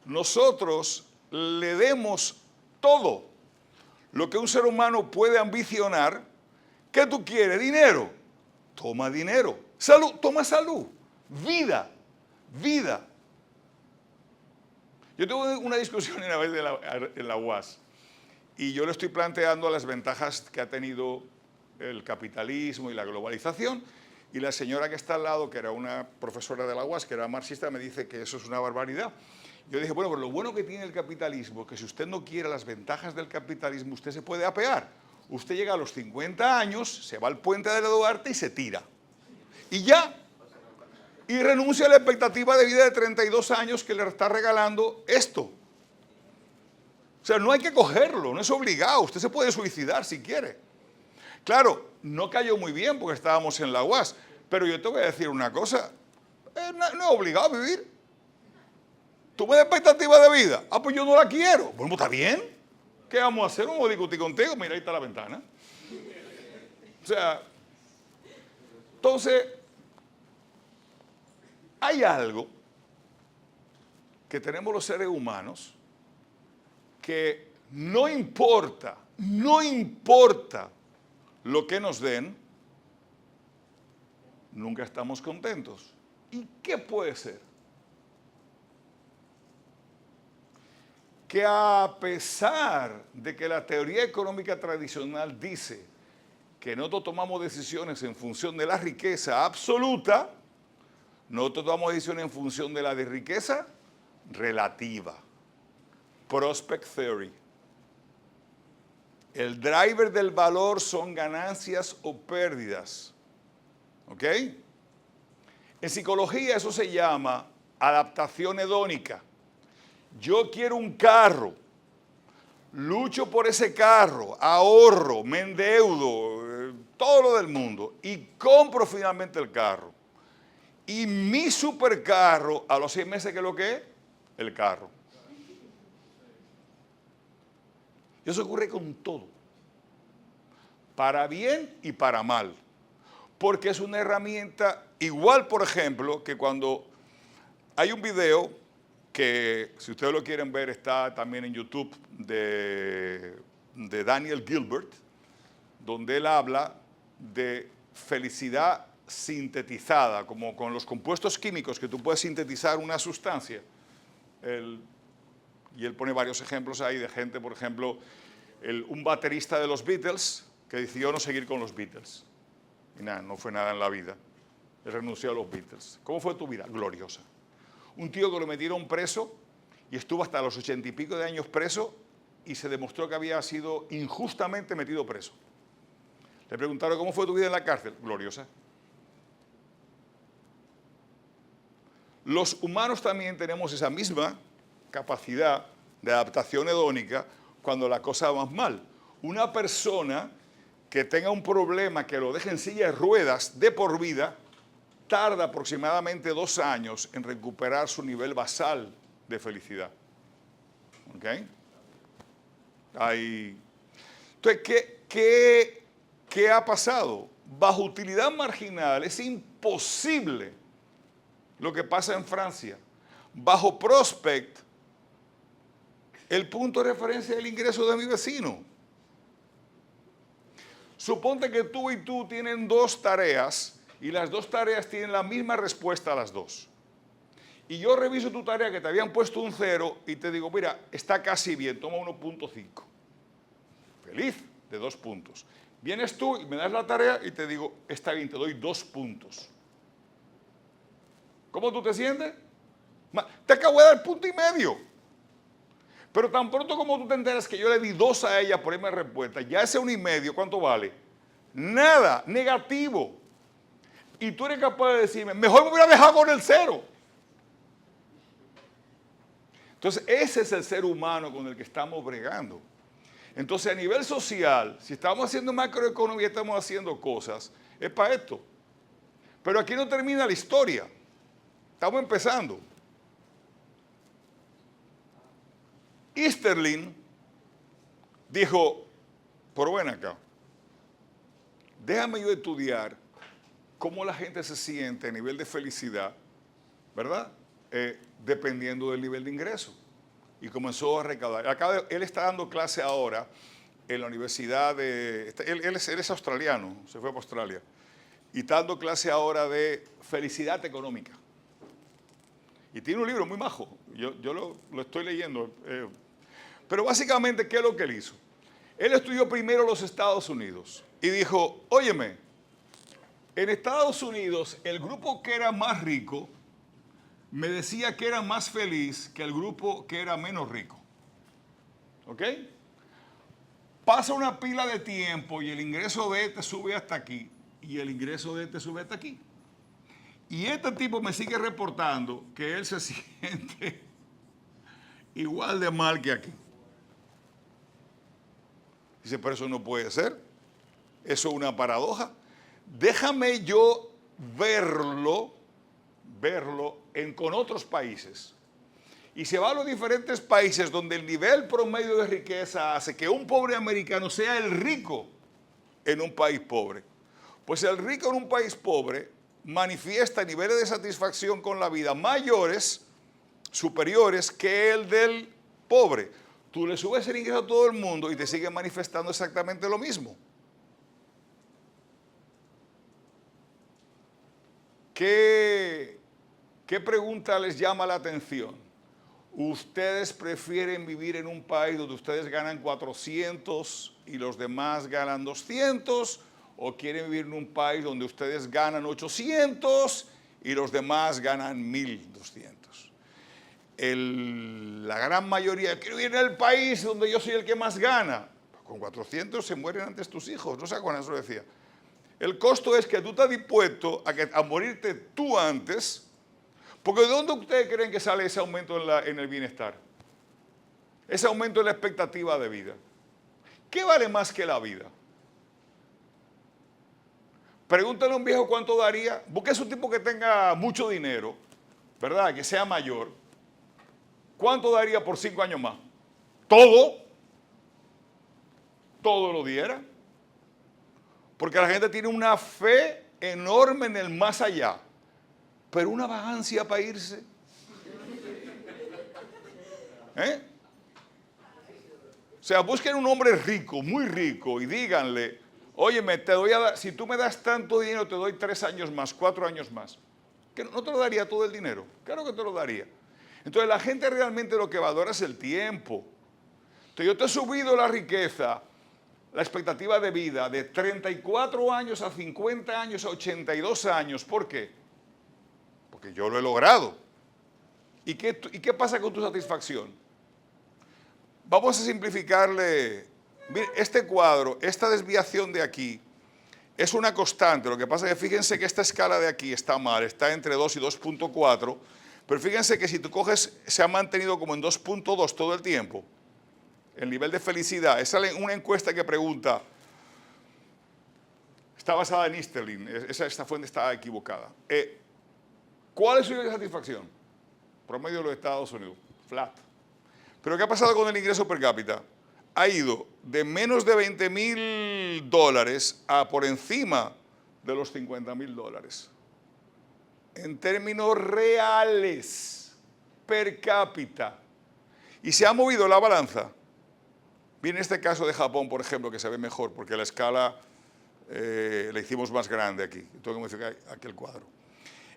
nosotros le demos todo lo que un ser humano puede ambicionar. ¿Qué tú quieres? ¿Dinero? Toma dinero. Salud, toma salud. Vida. Yo tuve una discusión una vez en la UAS y yo le estoy planteando las ventajas que ha tenido el capitalismo y la globalización, y la señora que está al lado, que era una profesora de la UAS, que era marxista, me dice que eso es una barbaridad. Yo dije, bueno, pero lo bueno que tiene el capitalismo, que si usted no quiere las ventajas del capitalismo, usted se puede apear. Usted llega a los 50 años, se va al puente de la Duarte y se tira. Y ya. Y renuncia a la expectativa de vida de 32 años que le está regalando esto. O sea, no hay que cogerlo, no es obligado. Usted se puede suicidar si quiere. Claro, no cayó muy bien porque estábamos en la UAS, pero yo te voy a decir una cosa, no es obligado a vivir. ¿Tú me das expectativa de vida? Ah, pues yo no la quiero. Bueno, está bien. ¿Qué vamos a hacer? Vamos a discutir contigo. Mira, ahí está la ventana. O sea, entonces, hay algo que tenemos los seres humanos que no importa lo que nos den, nunca estamos contentos. ¿Y qué puede ser? Que a pesar de que la teoría económica tradicional dice que nosotros tomamos decisiones en función de la riqueza absoluta, nosotros tomamos decisiones en función de la de riqueza relativa. Prospect Theory. El driver del valor son ganancias o pérdidas. ¿Ok? En psicología eso se llama adaptación hedónica. Yo quiero un carro, lucho por ese carro, ahorro, me endeudo, todo lo del mundo y compro finalmente el carro. Y mi supercarro, a los 6 meses, ¿qué es lo que es? El carro. Y eso ocurre con todo, para bien y para mal, porque es una herramienta igual, por ejemplo, que cuando hay un video que, si ustedes lo quieren ver, está también en YouTube, de Daniel Gilbert, donde él habla de felicidad sintetizada, como con los compuestos químicos que tú puedes sintetizar una sustancia. Y él pone varios ejemplos ahí de gente, por ejemplo, un baterista de los Beatles que decidió no seguir con los Beatles. Y nada, no fue nada en la vida. Él renunció a los Beatles. ¿Cómo fue tu vida? Gloriosa. Un tío que lo metieron preso y estuvo hasta los 80 y pico de años preso y se demostró que había sido injustamente metido preso. Le preguntaron, ¿cómo fue tu vida en la cárcel? Gloriosa. Los humanos también tenemos esa misma capacidad de adaptación hedónica cuando la cosa va mal. Una persona que tenga un problema que lo deje en silla de ruedas de por vida, tarda aproximadamente 2 años en recuperar su nivel basal de felicidad. ¿Ok? Entonces, ¿qué ha pasado? Bajo utilidad marginal es imposible lo que pasa en Francia. Bajo prospect, el punto de referencia es el ingreso de mi vecino. Suponte que tú y tú tienen 2 tareas y las 2 tareas tienen la misma respuesta a las 2. Y yo reviso tu tarea que te habían puesto un 0 y te digo, mira, está casi bien, toma 1.5. Feliz de 2 puntos. Vienes tú y me das la tarea y te digo, está bien, te doy 2 puntos. ¿Cómo tú te sientes? Te acabo de dar 1.5. Pero tan pronto como tú te enteras que yo le di 2 a ella por misma respuesta, ya ese 1.5, ¿cuánto vale? Nada, negativo. Y tú eres capaz de decirme, mejor me hubiera dejado con el 0. Entonces, ese es el ser humano con el que estamos bregando. Entonces, a nivel social, si estamos haciendo macroeconomía, estamos haciendo cosas, es para esto. Pero aquí no termina la historia. Estamos empezando. Easterlin dijo, pero ven acá, déjame yo estudiar cómo la gente se siente a nivel de felicidad, ¿verdad? Dependiendo del nivel de ingreso. Y comenzó a recaudar. Él está dando clase ahora en la universidad de... Él es australiano, se fue para Australia. Y está dando clase ahora de felicidad económica. Y tiene un libro muy majo. Yo lo estoy leyendo. Pero básicamente, ¿qué es lo que él hizo? Él estudió primero los Estados Unidos y dijo, óyeme, en Estados Unidos el grupo que era más rico me decía que era más feliz que el grupo que era menos rico. ¿Ok? Pasa una pila de tiempo y el ingreso de este sube hasta aquí y el ingreso de este sube hasta aquí. Y este tipo me sigue reportando que él se siente igual de mal que aquí. Dice, pero eso no puede ser. Eso es una paradoja. Déjame yo verlo con otros países. Y se va a los diferentes países donde el nivel promedio de riqueza hace que un pobre americano sea el rico en un país pobre. Pues el rico en un país pobre manifiesta niveles de satisfacción con la vida mayores, superiores que el del pobre. Tú le subes el ingreso a todo el mundo y te sigue manifestando exactamente lo mismo. ¿Qué pregunta les llama la atención? ¿Ustedes prefieren vivir en un país donde ustedes ganan 400 y los demás ganan 200? ¿O quieren vivir en un país donde ustedes ganan 800 y los demás ganan 1.200? La gran mayoría, quiero vivir en el país donde yo soy el que más gana. con 400 se mueren antes tus hijos, no sé cuándo eso lo decía. El costo es que tú estás dispuesto a morirte tú antes, porque ¿de dónde ustedes creen que sale ese aumento en el bienestar? Ese aumento en la expectativa de vida. ¿Qué vale más que la vida? Pregúntale a un viejo cuánto daría. Búsquese un tipo que tenga mucho dinero, ¿verdad? Que sea mayor. ¿Cuánto daría por 5 años más? Todo. Todo lo diera. Porque la gente tiene una fe enorme en el más allá, pero una vagancia para irse. ¿Eh? O sea, busquen un hombre rico, muy rico, y díganle, óyeme, te doy a dar, si tú me das tanto dinero, te doy 3 años más, 4 años más. ¿Que no te lo daría todo el dinero? Claro que te lo daría. Entonces la gente realmente lo que valora es el tiempo. Entonces yo te he subido la riqueza, la expectativa de vida de 34 años a 50 años a 82 años. ¿Por qué? Porque yo lo he logrado. ¿Y qué pasa con tu satisfacción? Vamos a simplificarle. Mire, este cuadro, esta desviación de aquí, es una constante. Lo que pasa es que fíjense que esta escala de aquí está mal, está entre 2 y 2.4, pero fíjense que si tú coges, se ha mantenido como en 2.2 todo el tiempo. El nivel de felicidad. Esa es una encuesta que pregunta, está basada en Easterlin, esta fuente está equivocada. ¿Cuál es su nivel de satisfacción? Promedio de los Estados Unidos, flat. Pero ¿qué ha pasado con el ingreso per cápita? Ha ido de menos de $20,000 a por encima de los $50,000. En términos reales, per cápita. Y se ha movido la balanza. Viene este caso de Japón, por ejemplo, que se ve mejor, porque la escala la hicimos más grande aquí. Tengo que modificar aquí el cuadro.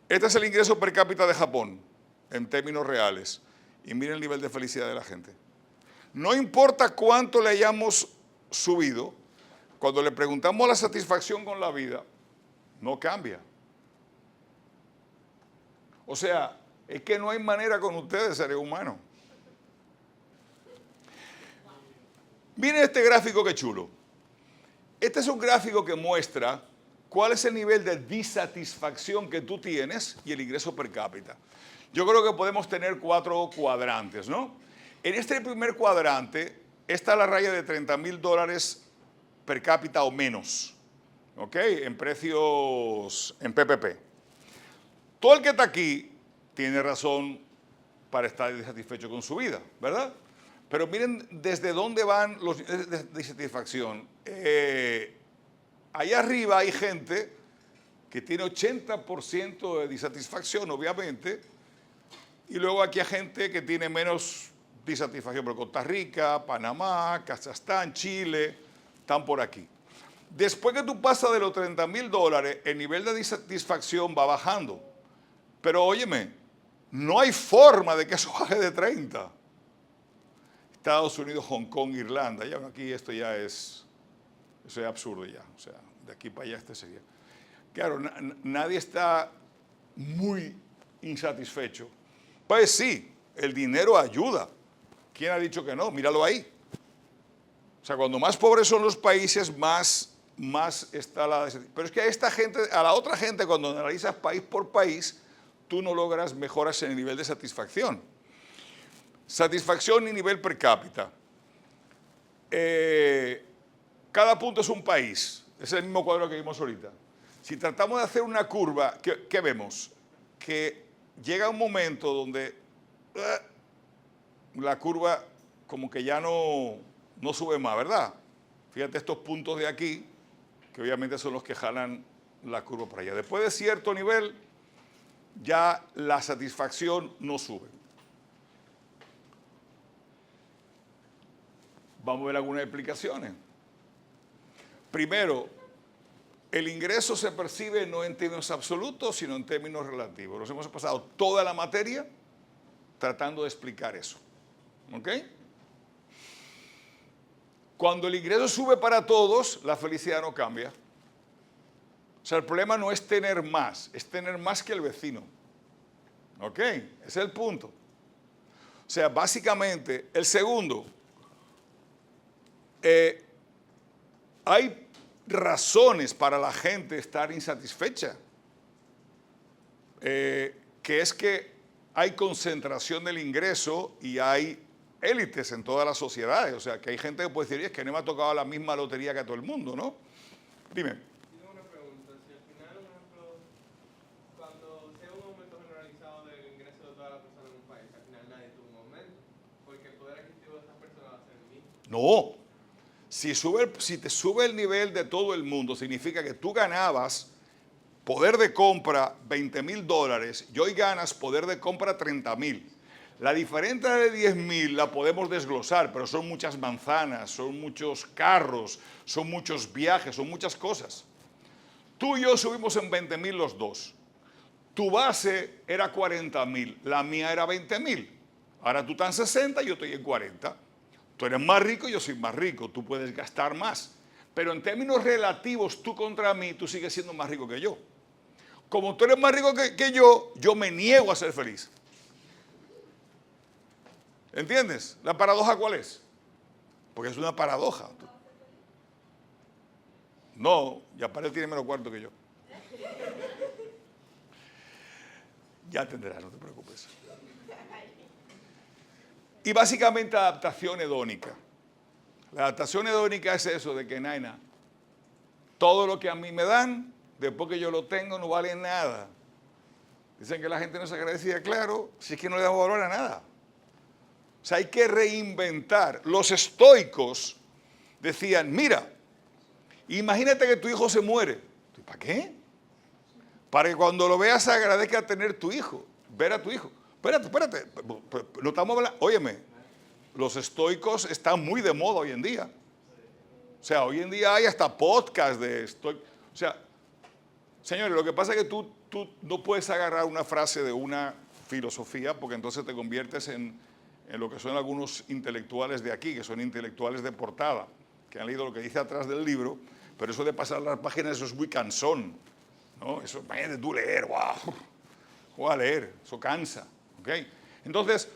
Este es el ingreso per cápita de Japón, en términos reales. Y miren el nivel de felicidad de la gente. No importa cuánto le hayamos subido, cuando le preguntamos la satisfacción con la vida, no cambia. O sea, es que no hay manera con ustedes, seres humanos. Miren este gráfico que chulo. Este es un gráfico que muestra cuál es el nivel de disatisfacción que tú tienes y el ingreso per cápita. Yo creo que podemos tener 4 cuadrantes, ¿no? En este primer cuadrante está la raya de $30,000 per cápita o menos, ¿ok? En precios, en PPP. Todo el que está aquí tiene razón para estar insatisfecho con su vida, ¿verdad? Pero miren desde dónde van los niveles de disatisfacción. Allá arriba hay gente que tiene 80% de disatisfacción, obviamente, y luego aquí hay gente que tiene menos disatisfacción, pero Costa Rica, Panamá, Kazajstán, Chile, están por aquí. Después que tú pasas de los $30,000, el nivel de disatisfacción va bajando. Pero óyeme, no hay forma de que eso baje de 30. Estados Unidos, Hong Kong, Irlanda, ya aquí esto ya es, eso es absurdo ya, o sea, de aquí para allá este sería. Claro, nadie está muy insatisfecho. Pues sí, el dinero ayuda. ¿Quién ha dicho que no? Míralo ahí. O sea, cuando más pobres son los países, más está la desatisfacción. Pero es que a esta gente, a la otra gente, cuando analizas país por país, tú no logras mejoras en el nivel de satisfacción. Satisfacción y nivel per cápita. Cada punto es un país. Es el mismo cuadro que vimos ahorita. Si tratamos de hacer una curva, ¿qué vemos? Que llega un momento donde la curva como que ya no sube más, ¿verdad? Fíjate estos puntos de aquí, que obviamente son los que jalan la curva para allá. Después de cierto nivel, ya la satisfacción no sube. Vamos a ver algunas explicaciones. Primero, el ingreso se percibe no en términos absolutos, sino en términos relativos. Nos hemos pasado toda la materia tratando de explicar eso. ¿Ok? Cuando el ingreso sube para todos, la felicidad no cambia. O sea, el problema no es tener más, es tener más que el vecino. ¿Ok? Ese es el punto. O sea, básicamente, el segundo, hay razones para la gente estar insatisfecha, que es que hay concentración del ingreso y hay élites en todas las sociedades. O sea, que hay gente que puede decir, es que no me ha tocado la misma lotería que a todo el mundo, ¿no? Dime. Tengo una pregunta. Si al final, por ejemplo, cuando sea un aumento generalizado del ingreso de todas las personas en un país, al final nadie tuvo un aumento, porque el poder adquisitivo de esas personas va a ser el mismo. No. Si te sube el nivel de todo el mundo, significa que tú ganabas poder de compra $20,000 y hoy ganas poder de compra $30,000. La diferencia de 10,000 la podemos desglosar, pero son muchas manzanas, son muchos carros, son muchos viajes, son muchas cosas. Tú y yo subimos en 20,000 los dos. Tu base era 40,000, la mía era 20,000. Ahora tú estás en 60 y yo estoy en 40. Tú eres más rico, yo soy más rico, tú puedes gastar más. Pero en términos relativos, tú contra mí, tú sigues siendo más rico que yo. Como tú eres más rico que yo me niego a ser feliz. ¿Entiendes? ¿La paradoja cuál es? Porque es una paradoja. No, ya para él tiene menos cuarto que yo. Ya entenderás, no te preocupes. Y básicamente adaptación hedónica. La adaptación hedónica es eso de que, naina, todo lo que a mí me dan, después que yo lo tengo, no vale nada. Dicen que la gente no se agradecida, claro, si es que no le damos valor a nada. O sea, hay que reinventar. Los estoicos decían, mira, imagínate que tu hijo se muere. ¿Para qué? Para que cuando lo veas agradezca tener tu hijo, ver a tu hijo. Espérate, no estamos hablando, óyeme, los estoicos están muy de moda hoy en día. O sea, hoy en día hay hasta podcast de estoicos. O sea, señores, lo que pasa es que tú no puedes agarrar una frase de una filosofía porque entonces te conviertes en lo que son algunos intelectuales de aquí, que son intelectuales de portada, que han leído lo que dice atrás del libro, pero eso de pasar las páginas, eso es muy cansón, ¿no? Eso, imagínate tú leer, wow, voy a leer, eso cansa, ¿ok? Entonces,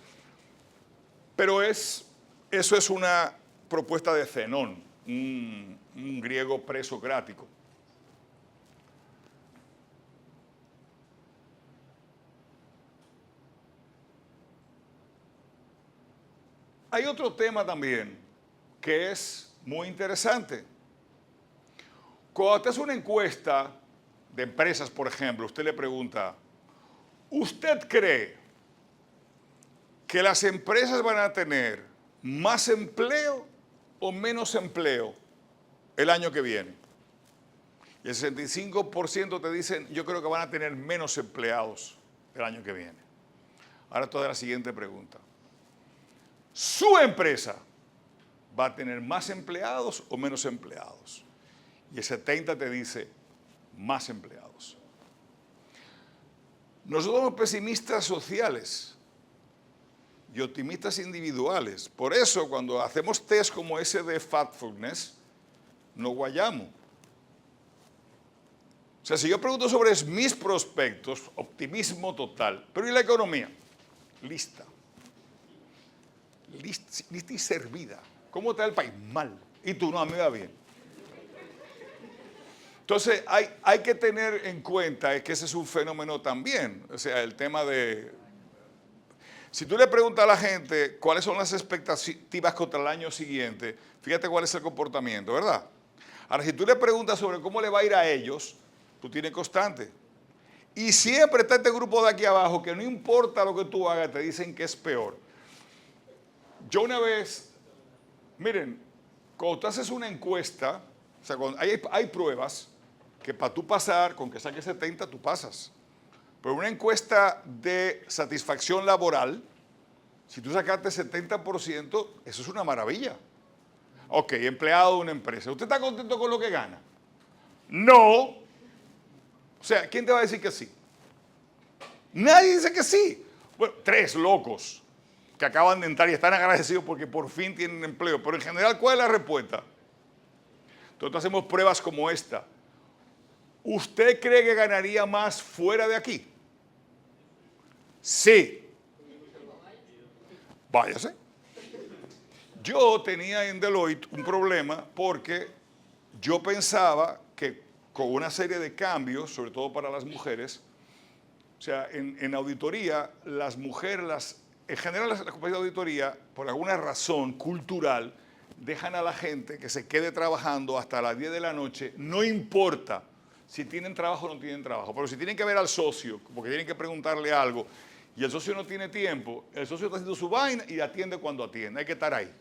pero eso es una propuesta de Zenón, un griego presocrático. Hay otro tema también que es muy interesante. Cuando usted hace una encuesta de empresas, por ejemplo, usted le pregunta, ¿usted cree que las empresas van a tener más empleo o menos empleo el año que viene? Y el 65% te dicen, yo creo que van a tener menos empleados el año que viene. Ahora toda la siguiente pregunta. ¿Su empresa va a tener más empleados o menos empleados? Y el 70% te dice, más empleados. Nosotros somos pesimistas sociales y optimistas individuales. Por eso, cuando hacemos test como ese de Factfulness, no guayamos. O sea, si yo pregunto sobre mis prospectos, optimismo total. Pero ¿y la economía? Lista y servida. ¿Cómo está el país? Mal. Y tú, no, a mí me va bien. Entonces, hay que tener en cuenta que ese es un fenómeno también. O sea, el tema de... Si tú le preguntas a la gente cuáles son las expectativas contra el año siguiente, fíjate cuál es el comportamiento, ¿verdad? Ahora, si tú le preguntas sobre cómo le va a ir a ellos, tú tienes constante. Y siempre está este grupo de aquí abajo que no importa lo que tú hagas, te dicen que es peor. Yo una vez, miren, cuando tú haces una encuesta, o sea, hay pruebas que para tú pasar, con que saques 70, tú pasas. Pero una encuesta de satisfacción laboral, si tú sacaste 70%, eso es una maravilla. Ok, empleado de una empresa. ¿Usted está contento con lo que gana? No. O sea, ¿quién te va a decir que sí? Nadie dice que sí. Bueno, 3 locos que acaban de entrar y están agradecidos porque por fin tienen empleo. Pero en general, ¿cuál es la respuesta? Entonces hacemos pruebas como esta. ¿Usted cree que ganaría más fuera de aquí? Sí. Váyase. Yo tenía en Deloitte un problema porque yo pensaba que con una serie de cambios, sobre todo para las mujeres, o sea, en auditoría, las mujeres, en general las compañías de auditoría, por alguna razón cultural, dejan a la gente que se quede trabajando hasta las 10 de la noche, no importa si tienen trabajo o no tienen trabajo, pero si tienen que ver al socio, porque tienen que preguntarle algo, y el socio no tiene tiempo, el socio está haciendo su vaina y atiende cuando atiende, hay que estar ahí.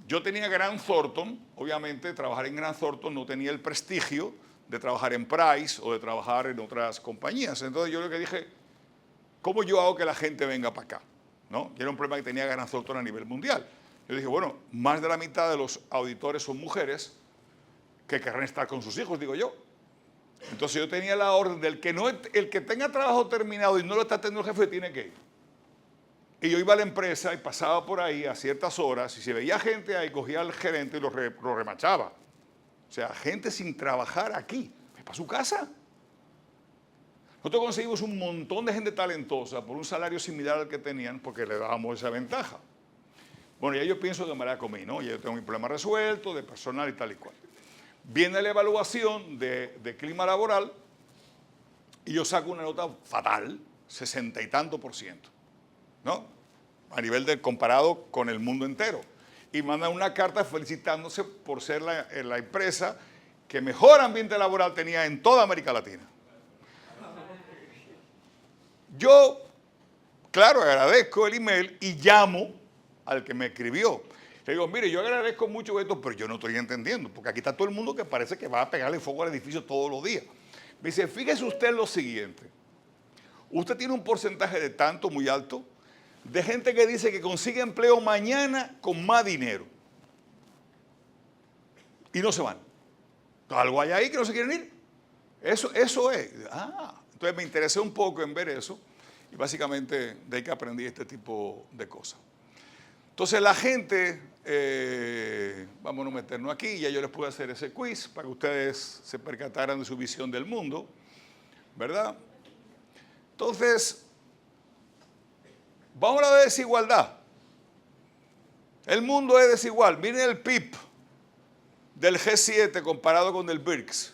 Yo tenía Grant Thornton, obviamente trabajar en Grant Thornton no tenía el prestigio de trabajar en Price o de trabajar en otras compañías. Entonces yo lo que dije, ¿cómo yo hago que la gente venga para acá? ¿No? Y era un problema que tenía Grant Thornton a nivel mundial. Yo dije, bueno, más de la mitad de los auditores son mujeres que querrán estar con sus hijos, digo yo. Entonces yo tenía la orden del que el que tenga trabajo terminado y no lo está teniendo el jefe tiene que ir. Y yo iba a la empresa y pasaba por ahí a ciertas horas y si veía gente ahí, cogía al gerente y lo remachaba. O sea, gente sin trabajar aquí, para su casa. Nosotros conseguimos un montón de gente talentosa por un salario similar al que tenían porque le dábamos esa ventaja. Bueno, ya yo pienso que me la comí, ¿no? Ya yo tengo mi problema resuelto, de personal y tal y cual. Viene la evaluación de clima laboral y yo saco una nota fatal, 60 y tanto %, ¿no? A nivel de comparado con el mundo entero. Y mandan una carta felicitándose por ser la empresa que mejor ambiente laboral tenía en toda América Latina. Yo, claro, agradezco el email y llamo al que me escribió. Le digo, mire, yo agradezco mucho esto, pero yo no estoy entendiendo, porque aquí está todo el mundo que parece que va a pegarle fuego al edificio todos los días. Me dice, fíjese usted lo siguiente, usted tiene un porcentaje de tanto muy alto de gente que dice que consigue empleo mañana con más dinero y no se van. Algo hay ahí que no se quieren ir. Eso es. Entonces me interesé un poco en ver eso y básicamente de ahí que aprendí este tipo de cosas. Entonces la gente, vamos a meternos aquí, ya yo les puedo hacer ese quiz para que ustedes se percataran de su visión del mundo, ¿verdad? Entonces, vamos a la desigualdad. El mundo es desigual. Miren el PIB del G7 comparado con el BRICS.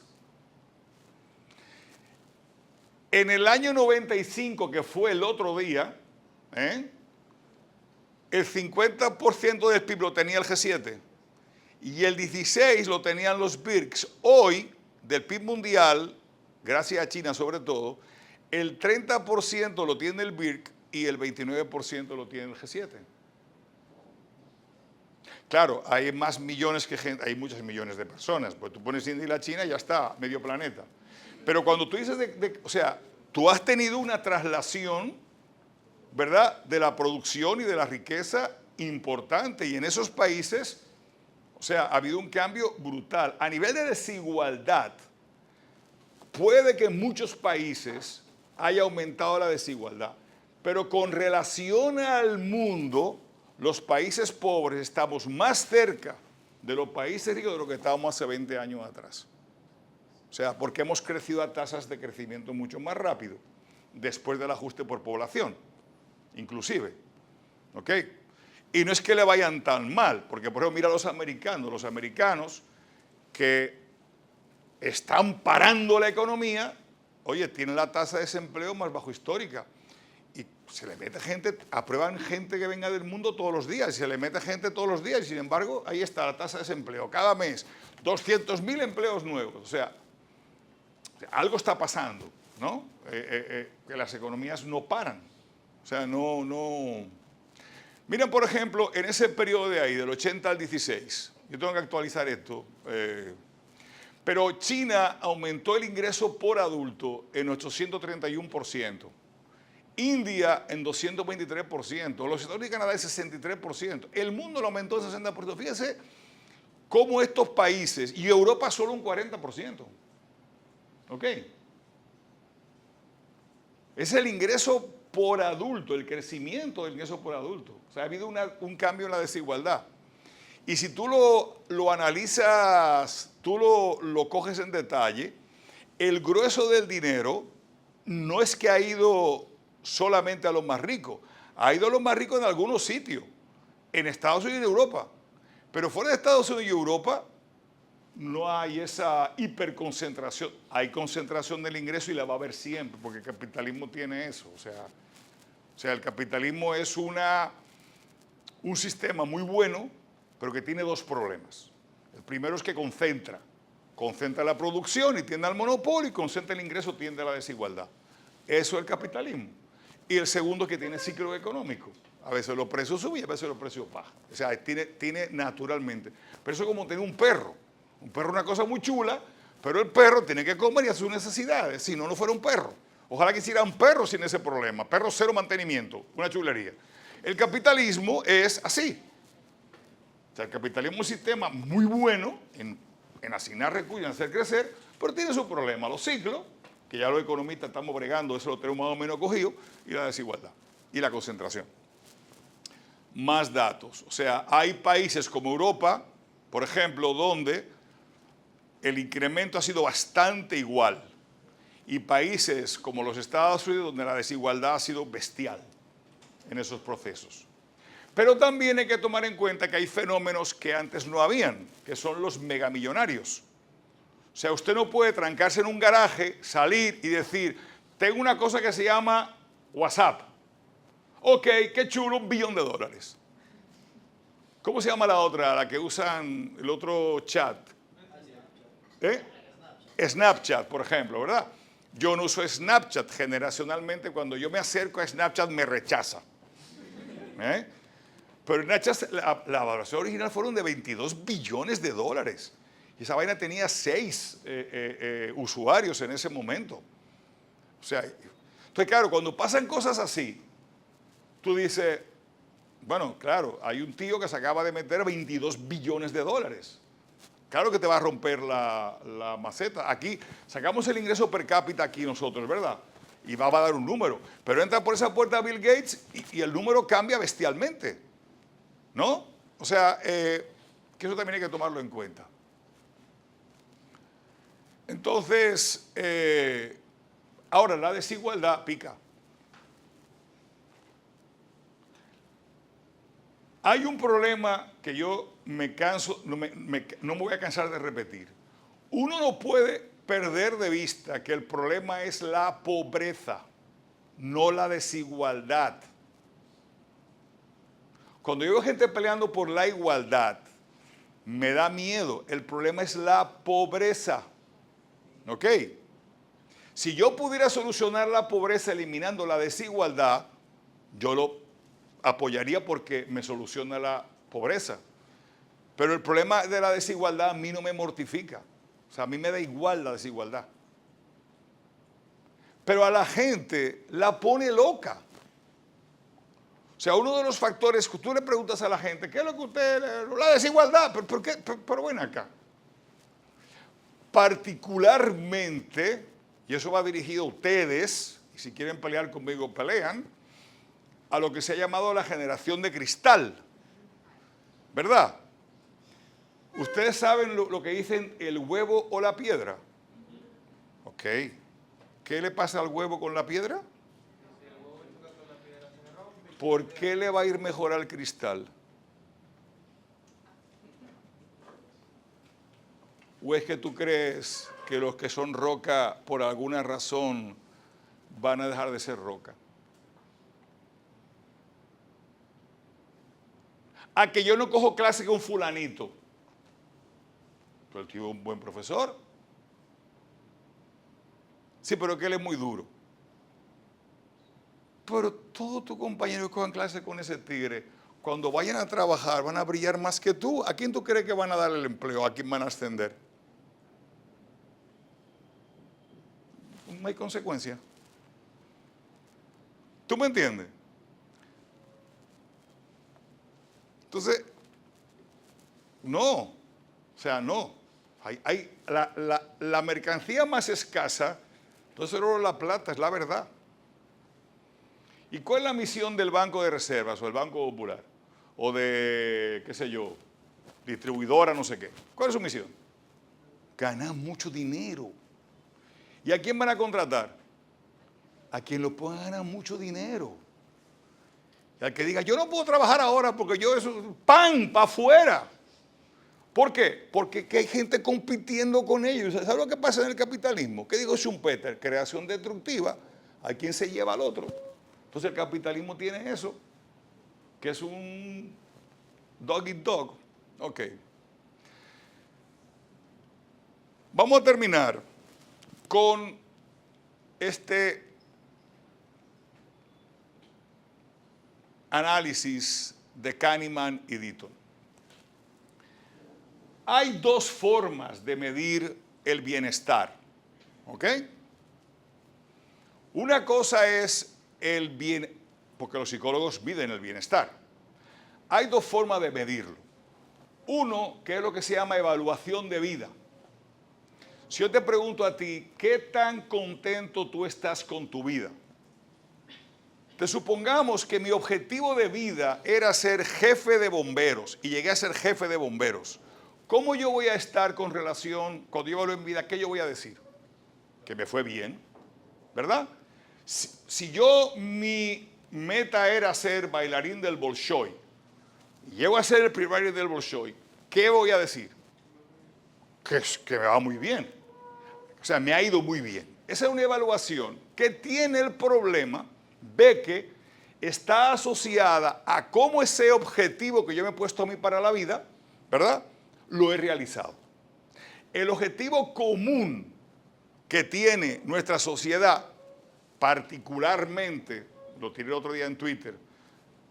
En el año 95, que fue el otro día, el 50% del PIB lo tenía el G7 y el 16% lo tenían los BRICS. Hoy, del PIB mundial, gracias a China sobre todo, el 30% lo tiene el BRIC y el 29% lo tiene el G7. Claro, hay más millones que gente, hay muchos millones de personas, pues tú pones India y la China y ya está, medio planeta. Pero cuando tú dices, o sea, tú has tenido una traslación, ¿verdad?, de la producción y de la riqueza importante. Y en esos países, o sea, ha habido un cambio brutal. A nivel de desigualdad, puede que en muchos países haya aumentado la desigualdad. Pero con relación al mundo, los países pobres estamos más cerca de los países ricos de lo que estábamos hace 20 años atrás. O sea, porque hemos crecido a tasas de crecimiento mucho más rápido, después del ajuste por población, inclusive. ¿Ok? Y no es que le vayan tan mal, porque por ejemplo, mira a los americanos que están parando la economía, oye, tienen la tasa de desempleo más bajo histórica. Y se le mete gente, aprueban gente que venga del mundo todos los días, y se le mete gente todos los días, y sin embargo, ahí está la tasa de desempleo. Cada mes, 200.000 empleos nuevos. O sea, algo está pasando, ¿no? Que las economías no paran. O sea, no. Miren, por ejemplo, en ese periodo de ahí, del 80 al 16, yo tengo que actualizar esto, pero China aumentó el ingreso por adulto en 831%. India en 223%, los Estados Unidos y Canadá en 63%, el mundo lo aumentó en 60%. Fíjense cómo estos países, y Europa solo un 40%. ¿Ok? Es el ingreso por adulto, el crecimiento del ingreso por adulto. O sea, ha habido un cambio en la desigualdad. Y si tú lo analizas, tú lo coges en detalle, el grueso del dinero no es que ha ido solamente a los más ricos, ha ido a los más ricos en algunos sitios, en Estados Unidos y Europa. Pero fuera de Estados Unidos y Europa, no hay esa hiperconcentración. Hay concentración del ingreso y la va a haber siempre, porque el capitalismo tiene eso. O sea, el capitalismo es un sistema muy bueno, pero que tiene dos problemas. El primero es que concentra la producción y tiende al monopolio, y concentra el ingreso, tiende a la desigualdad. Eso es el capitalismo. Y el segundo es que tiene ciclo económico. A veces los precios suben y a veces los precios bajan. O sea, tiene naturalmente. Pero eso es como tener un perro. Un perro es una cosa muy chula, pero el perro tiene que comer y hacer sus necesidades. Si no, no fuera un perro. Ojalá que hiciera un perro sin ese problema. Perro cero mantenimiento, una chulería. El capitalismo es así. O sea, el capitalismo es un sistema muy bueno en asignar recursos, en hacer crecer, pero tiene su problema. Los ciclos, que ya los economistas estamos bregando, eso lo tenemos más o menos cogido, y la desigualdad y la concentración. Más datos. O sea, hay países como Europa, por ejemplo, donde el incremento ha sido bastante igual, y países como los Estados Unidos donde la desigualdad ha sido bestial en esos procesos. Pero también hay que tomar en cuenta que hay fenómenos que antes no habían, que son los megamillonarios. O sea, usted no puede trancarse en un garaje, salir y decir, tengo una cosa que se llama WhatsApp. Ok, qué chulo, $1 billón. ¿Cómo se llama la otra, la que usan el otro chat? Snapchat, por ejemplo, ¿verdad? Yo no uso Snapchat. Generacionalmente, cuando yo me acerco a Snapchat, me rechaza. Pero Snapchat, la valoración original fueron de $22 billones. Y esa vaina tenía 6 usuarios en ese momento. O sea, entonces, claro, cuando pasan cosas así, tú dices, bueno, claro, hay un tío que se acaba de meter $22 billones. Claro que te va a romper la maceta. Aquí sacamos el ingreso per cápita aquí nosotros, ¿verdad? Y va a dar un número. Pero entra por esa puerta Bill Gates y el número cambia bestialmente. ¿No? O sea, que eso también hay que tomarlo en cuenta. Entonces, ahora la desigualdad pica. Hay un problema que yo me canso, no me voy a cansar de repetir. Uno no puede perder de vista que el problema es la pobreza, no la desigualdad. Cuando yo veo gente peleando por la igualdad, me da miedo. El problema es la pobreza. ¿Ok? Si yo pudiera solucionar la pobreza eliminando la desigualdad, yo lo apoyaría porque me soluciona la pobreza. Pero el problema de la desigualdad a mí no me mortifica. O sea, a mí me da igual la desigualdad. Pero a la gente la pone loca. O sea, uno de los factores que tú le preguntas a la gente, ¿qué es lo que usted, la desigualdad? ¿Pero qué? Pero ven acá. Particularmente, y eso va dirigido a ustedes, y si quieren pelear conmigo, pelean, a lo que se ha llamado la generación de cristal, ¿verdad? Ustedes saben lo que dicen el huevo o la piedra. Ok. ¿Qué le pasa al huevo con la piedra? ¿Por qué le va a ir mejor al cristal? ¿O es que tú crees que los que son roca por alguna razón van a dejar de ser roca? A que yo no cojo clase con fulanito. Pero el tío es un buen profesor. Sí, pero que él es muy duro. Pero todos tus compañeros que cojan clase con ese tigre, cuando vayan a trabajar van a brillar más que tú. ¿A quién tú crees que van a dar el empleo? ¿A quién van a ascender? No hay consecuencia. ¿Tú me entiendes? Entonces, no. O sea, no. La mercancía más escasa, entonces el oro o la plata, es la verdad. ¿Y cuál es la misión del Banco de Reservas o del Banco Popular? O de, qué sé yo, distribuidora, no sé qué. ¿Cuál es su misión? Ganar mucho dinero. ¿Y a quién van a contratar? A quien lo pueda ganar mucho dinero. Y al que diga, yo no puedo trabajar ahora porque yo eso, ¡pam!, para afuera. ¿Por qué? Porque que hay gente compitiendo con ellos. ¿Sabes lo que pasa en el capitalismo? ¿Qué dijo Schumpeter? Creación destructiva. Hay quien se lleva al otro. Entonces el capitalismo tiene eso, que es un dog eat dog. Ok. Vamos a terminar con este análisis de Kahneman y Deaton. Hay dos formas de medir el bienestar, ¿ok? Una cosa es el bien, porque los psicólogos miden el bienestar. Hay dos formas de medirlo. Uno, que es lo que se llama evaluación de vida. Si yo te pregunto a ti, ¿qué tan contento tú estás con tu vida? Te supongamos que mi objetivo de vida era ser jefe de bomberos y llegué a ser jefe de bomberos. ¿Cómo yo voy a estar con relación, cuando yo hablo en vida, qué yo voy a decir? Que me fue bien, ¿verdad? Si yo, mi meta era ser bailarín del Bolshoi, y llego a ser el primario del Bolshoi, ¿qué voy a decir? Que me va muy bien. O sea, me ha ido muy bien. Esa es una evaluación que tiene el problema de que está asociada a cómo ese objetivo que yo me he puesto a mí para la vida, ¿verdad?, lo he realizado. El objetivo común que tiene nuestra sociedad, particularmente, lo tiré el otro día en Twitter,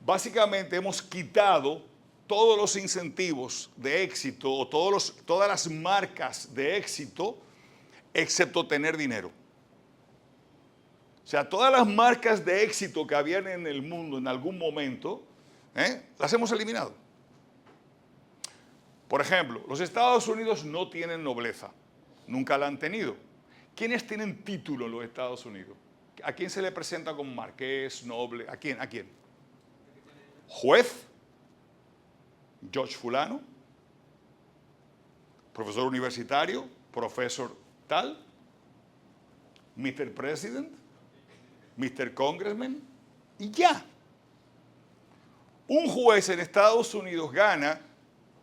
básicamente hemos quitado todos los incentivos de éxito o todas las marcas de éxito, excepto tener dinero. O sea, todas las marcas de éxito que habían en el mundo en algún momento, las hemos eliminado. Por ejemplo, los Estados Unidos no tienen nobleza, nunca la han tenido. ¿Quiénes tienen título en los Estados Unidos? ¿A quién se le presenta como marqués, noble? ¿A quién? ¿A quién? ¿Juez? ¿George Fulano? ¿Profesor universitario? ¿Profesor tal? ¿Mr. President? ¿Mr. Congressman? Y ya. Un juez en Estados Unidos gana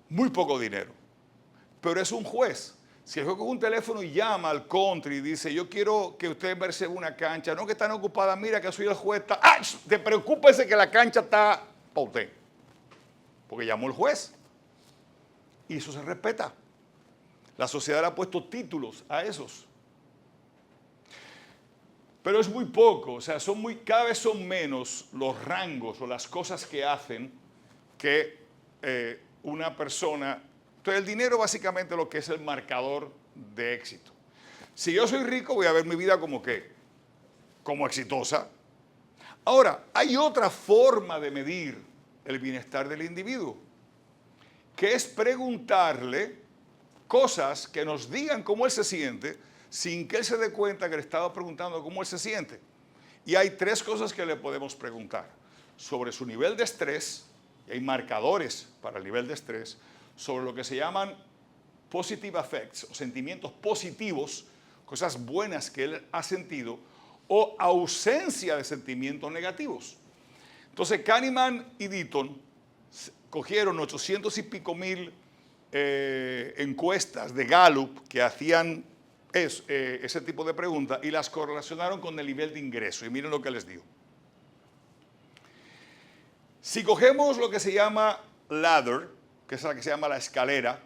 muy poco dinero, pero es un juez. Si el juez coge un teléfono y llama al country y dice, yo quiero que usted me reserve una cancha, no que están ocupadas, mira que soy el juez, te preocúpese que la cancha está para usted, porque llamó el juez. Y eso se respeta. La sociedad le ha puesto títulos a esos. Pero es muy poco, o sea, cada vez son menos los rangos o las cosas que hacen que una persona. Entonces el dinero básicamente lo que es el marcador de éxito. Si yo soy rico voy a ver mi vida como ¿qué? Como exitosa. Ahora, hay otra forma de medir el bienestar del individuo, que es preguntarle cosas que nos digan cómo él se siente sin que él se dé cuenta que le estaba preguntando cómo él se siente. Y hay tres cosas que le podemos preguntar: sobre su nivel de estrés, y hay marcadores para el nivel de estrés, sobre lo que se llaman positive affects, o sentimientos positivos, cosas buenas que él ha sentido, o ausencia de sentimientos negativos. Entonces Kahneman y Deaton cogieron 800 y pico mil encuestas de Gallup que hacían ese tipo de preguntas y las correlacionaron con el nivel de ingreso. Y miren lo que les digo. Si cogemos lo que se llama ladder, que es la que se llama la escalera,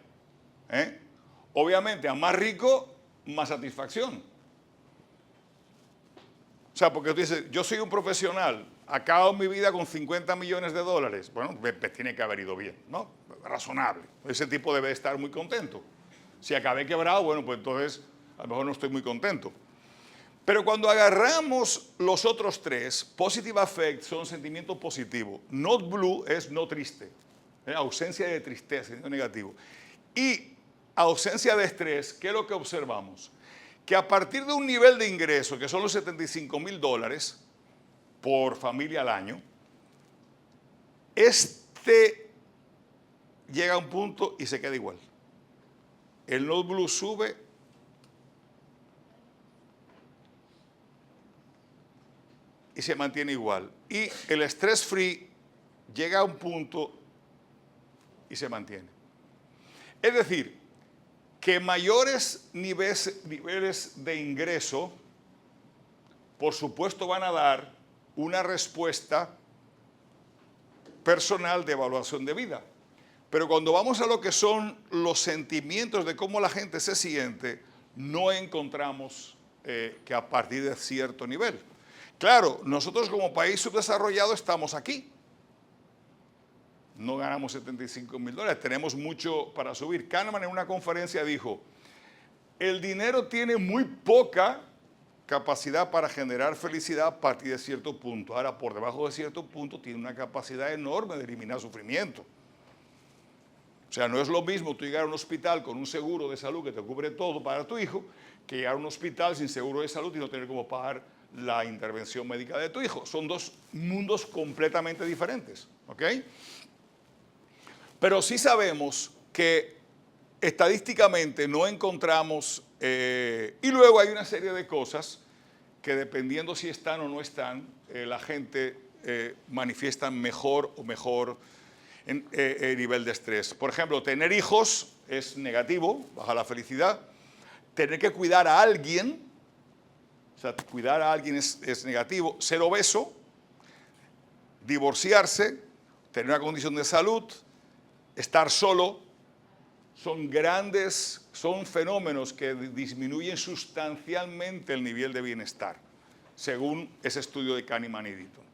obviamente a más rico, más satisfacción. O sea, porque tú dices, yo soy un profesional, acabo mi vida con 50 millones de dólares. Bueno, me tiene que haber ido bien, ¿no? Razonable. Ese tipo debe estar muy contento. Si acabé quebrado, bueno, pues entonces a lo mejor no estoy muy contento. Pero cuando agarramos los otros tres, positive affect son sentimientos positivos. Not blue es no triste, ausencia de tristeza, sentimiento negativo. Y ausencia de estrés, ¿qué es lo que observamos? Que a partir de un nivel de ingreso, que son los $75,000 por familia al año, llega a un punto y se queda igual. El not blue sube y se mantiene igual. Y el stress free llega a un punto y se mantiene. Es decir, que mayores niveles de ingreso, por supuesto, van a dar una respuesta personal de evaluación de vida. Pero cuando vamos a lo que son los sentimientos de cómo la gente se siente, no encontramos que a partir de cierto nivel. Claro, nosotros como país subdesarrollado estamos aquí. No ganamos $75,000, tenemos mucho para subir. Kahneman en una conferencia dijo, el dinero tiene muy poca capacidad para generar felicidad a partir de cierto punto. Ahora, por debajo de cierto punto, tiene una capacidad enorme de eliminar sufrimiento. O sea, no es lo mismo tú llegar a un hospital con un seguro de salud que te cubre todo para tu hijo, que llegar a un hospital sin seguro de salud y no tener cómo pagar la intervención médica de tu hijo. Son dos mundos completamente diferentes, ¿ok? Pero sí sabemos que estadísticamente no encontramos, y luego hay una serie de cosas que dependiendo si están o no están, la gente manifiesta mejor o mejor nivel de estrés. Por ejemplo, tener hijos es negativo, baja la felicidad. Tener que cuidar a alguien, o sea, cuidar a alguien es negativo. Ser obeso, divorciarse, tener una condición de salud, estar solo, son fenómenos que disminuyen sustancialmente el nivel de bienestar, según ese estudio de Kahneman y Deaton.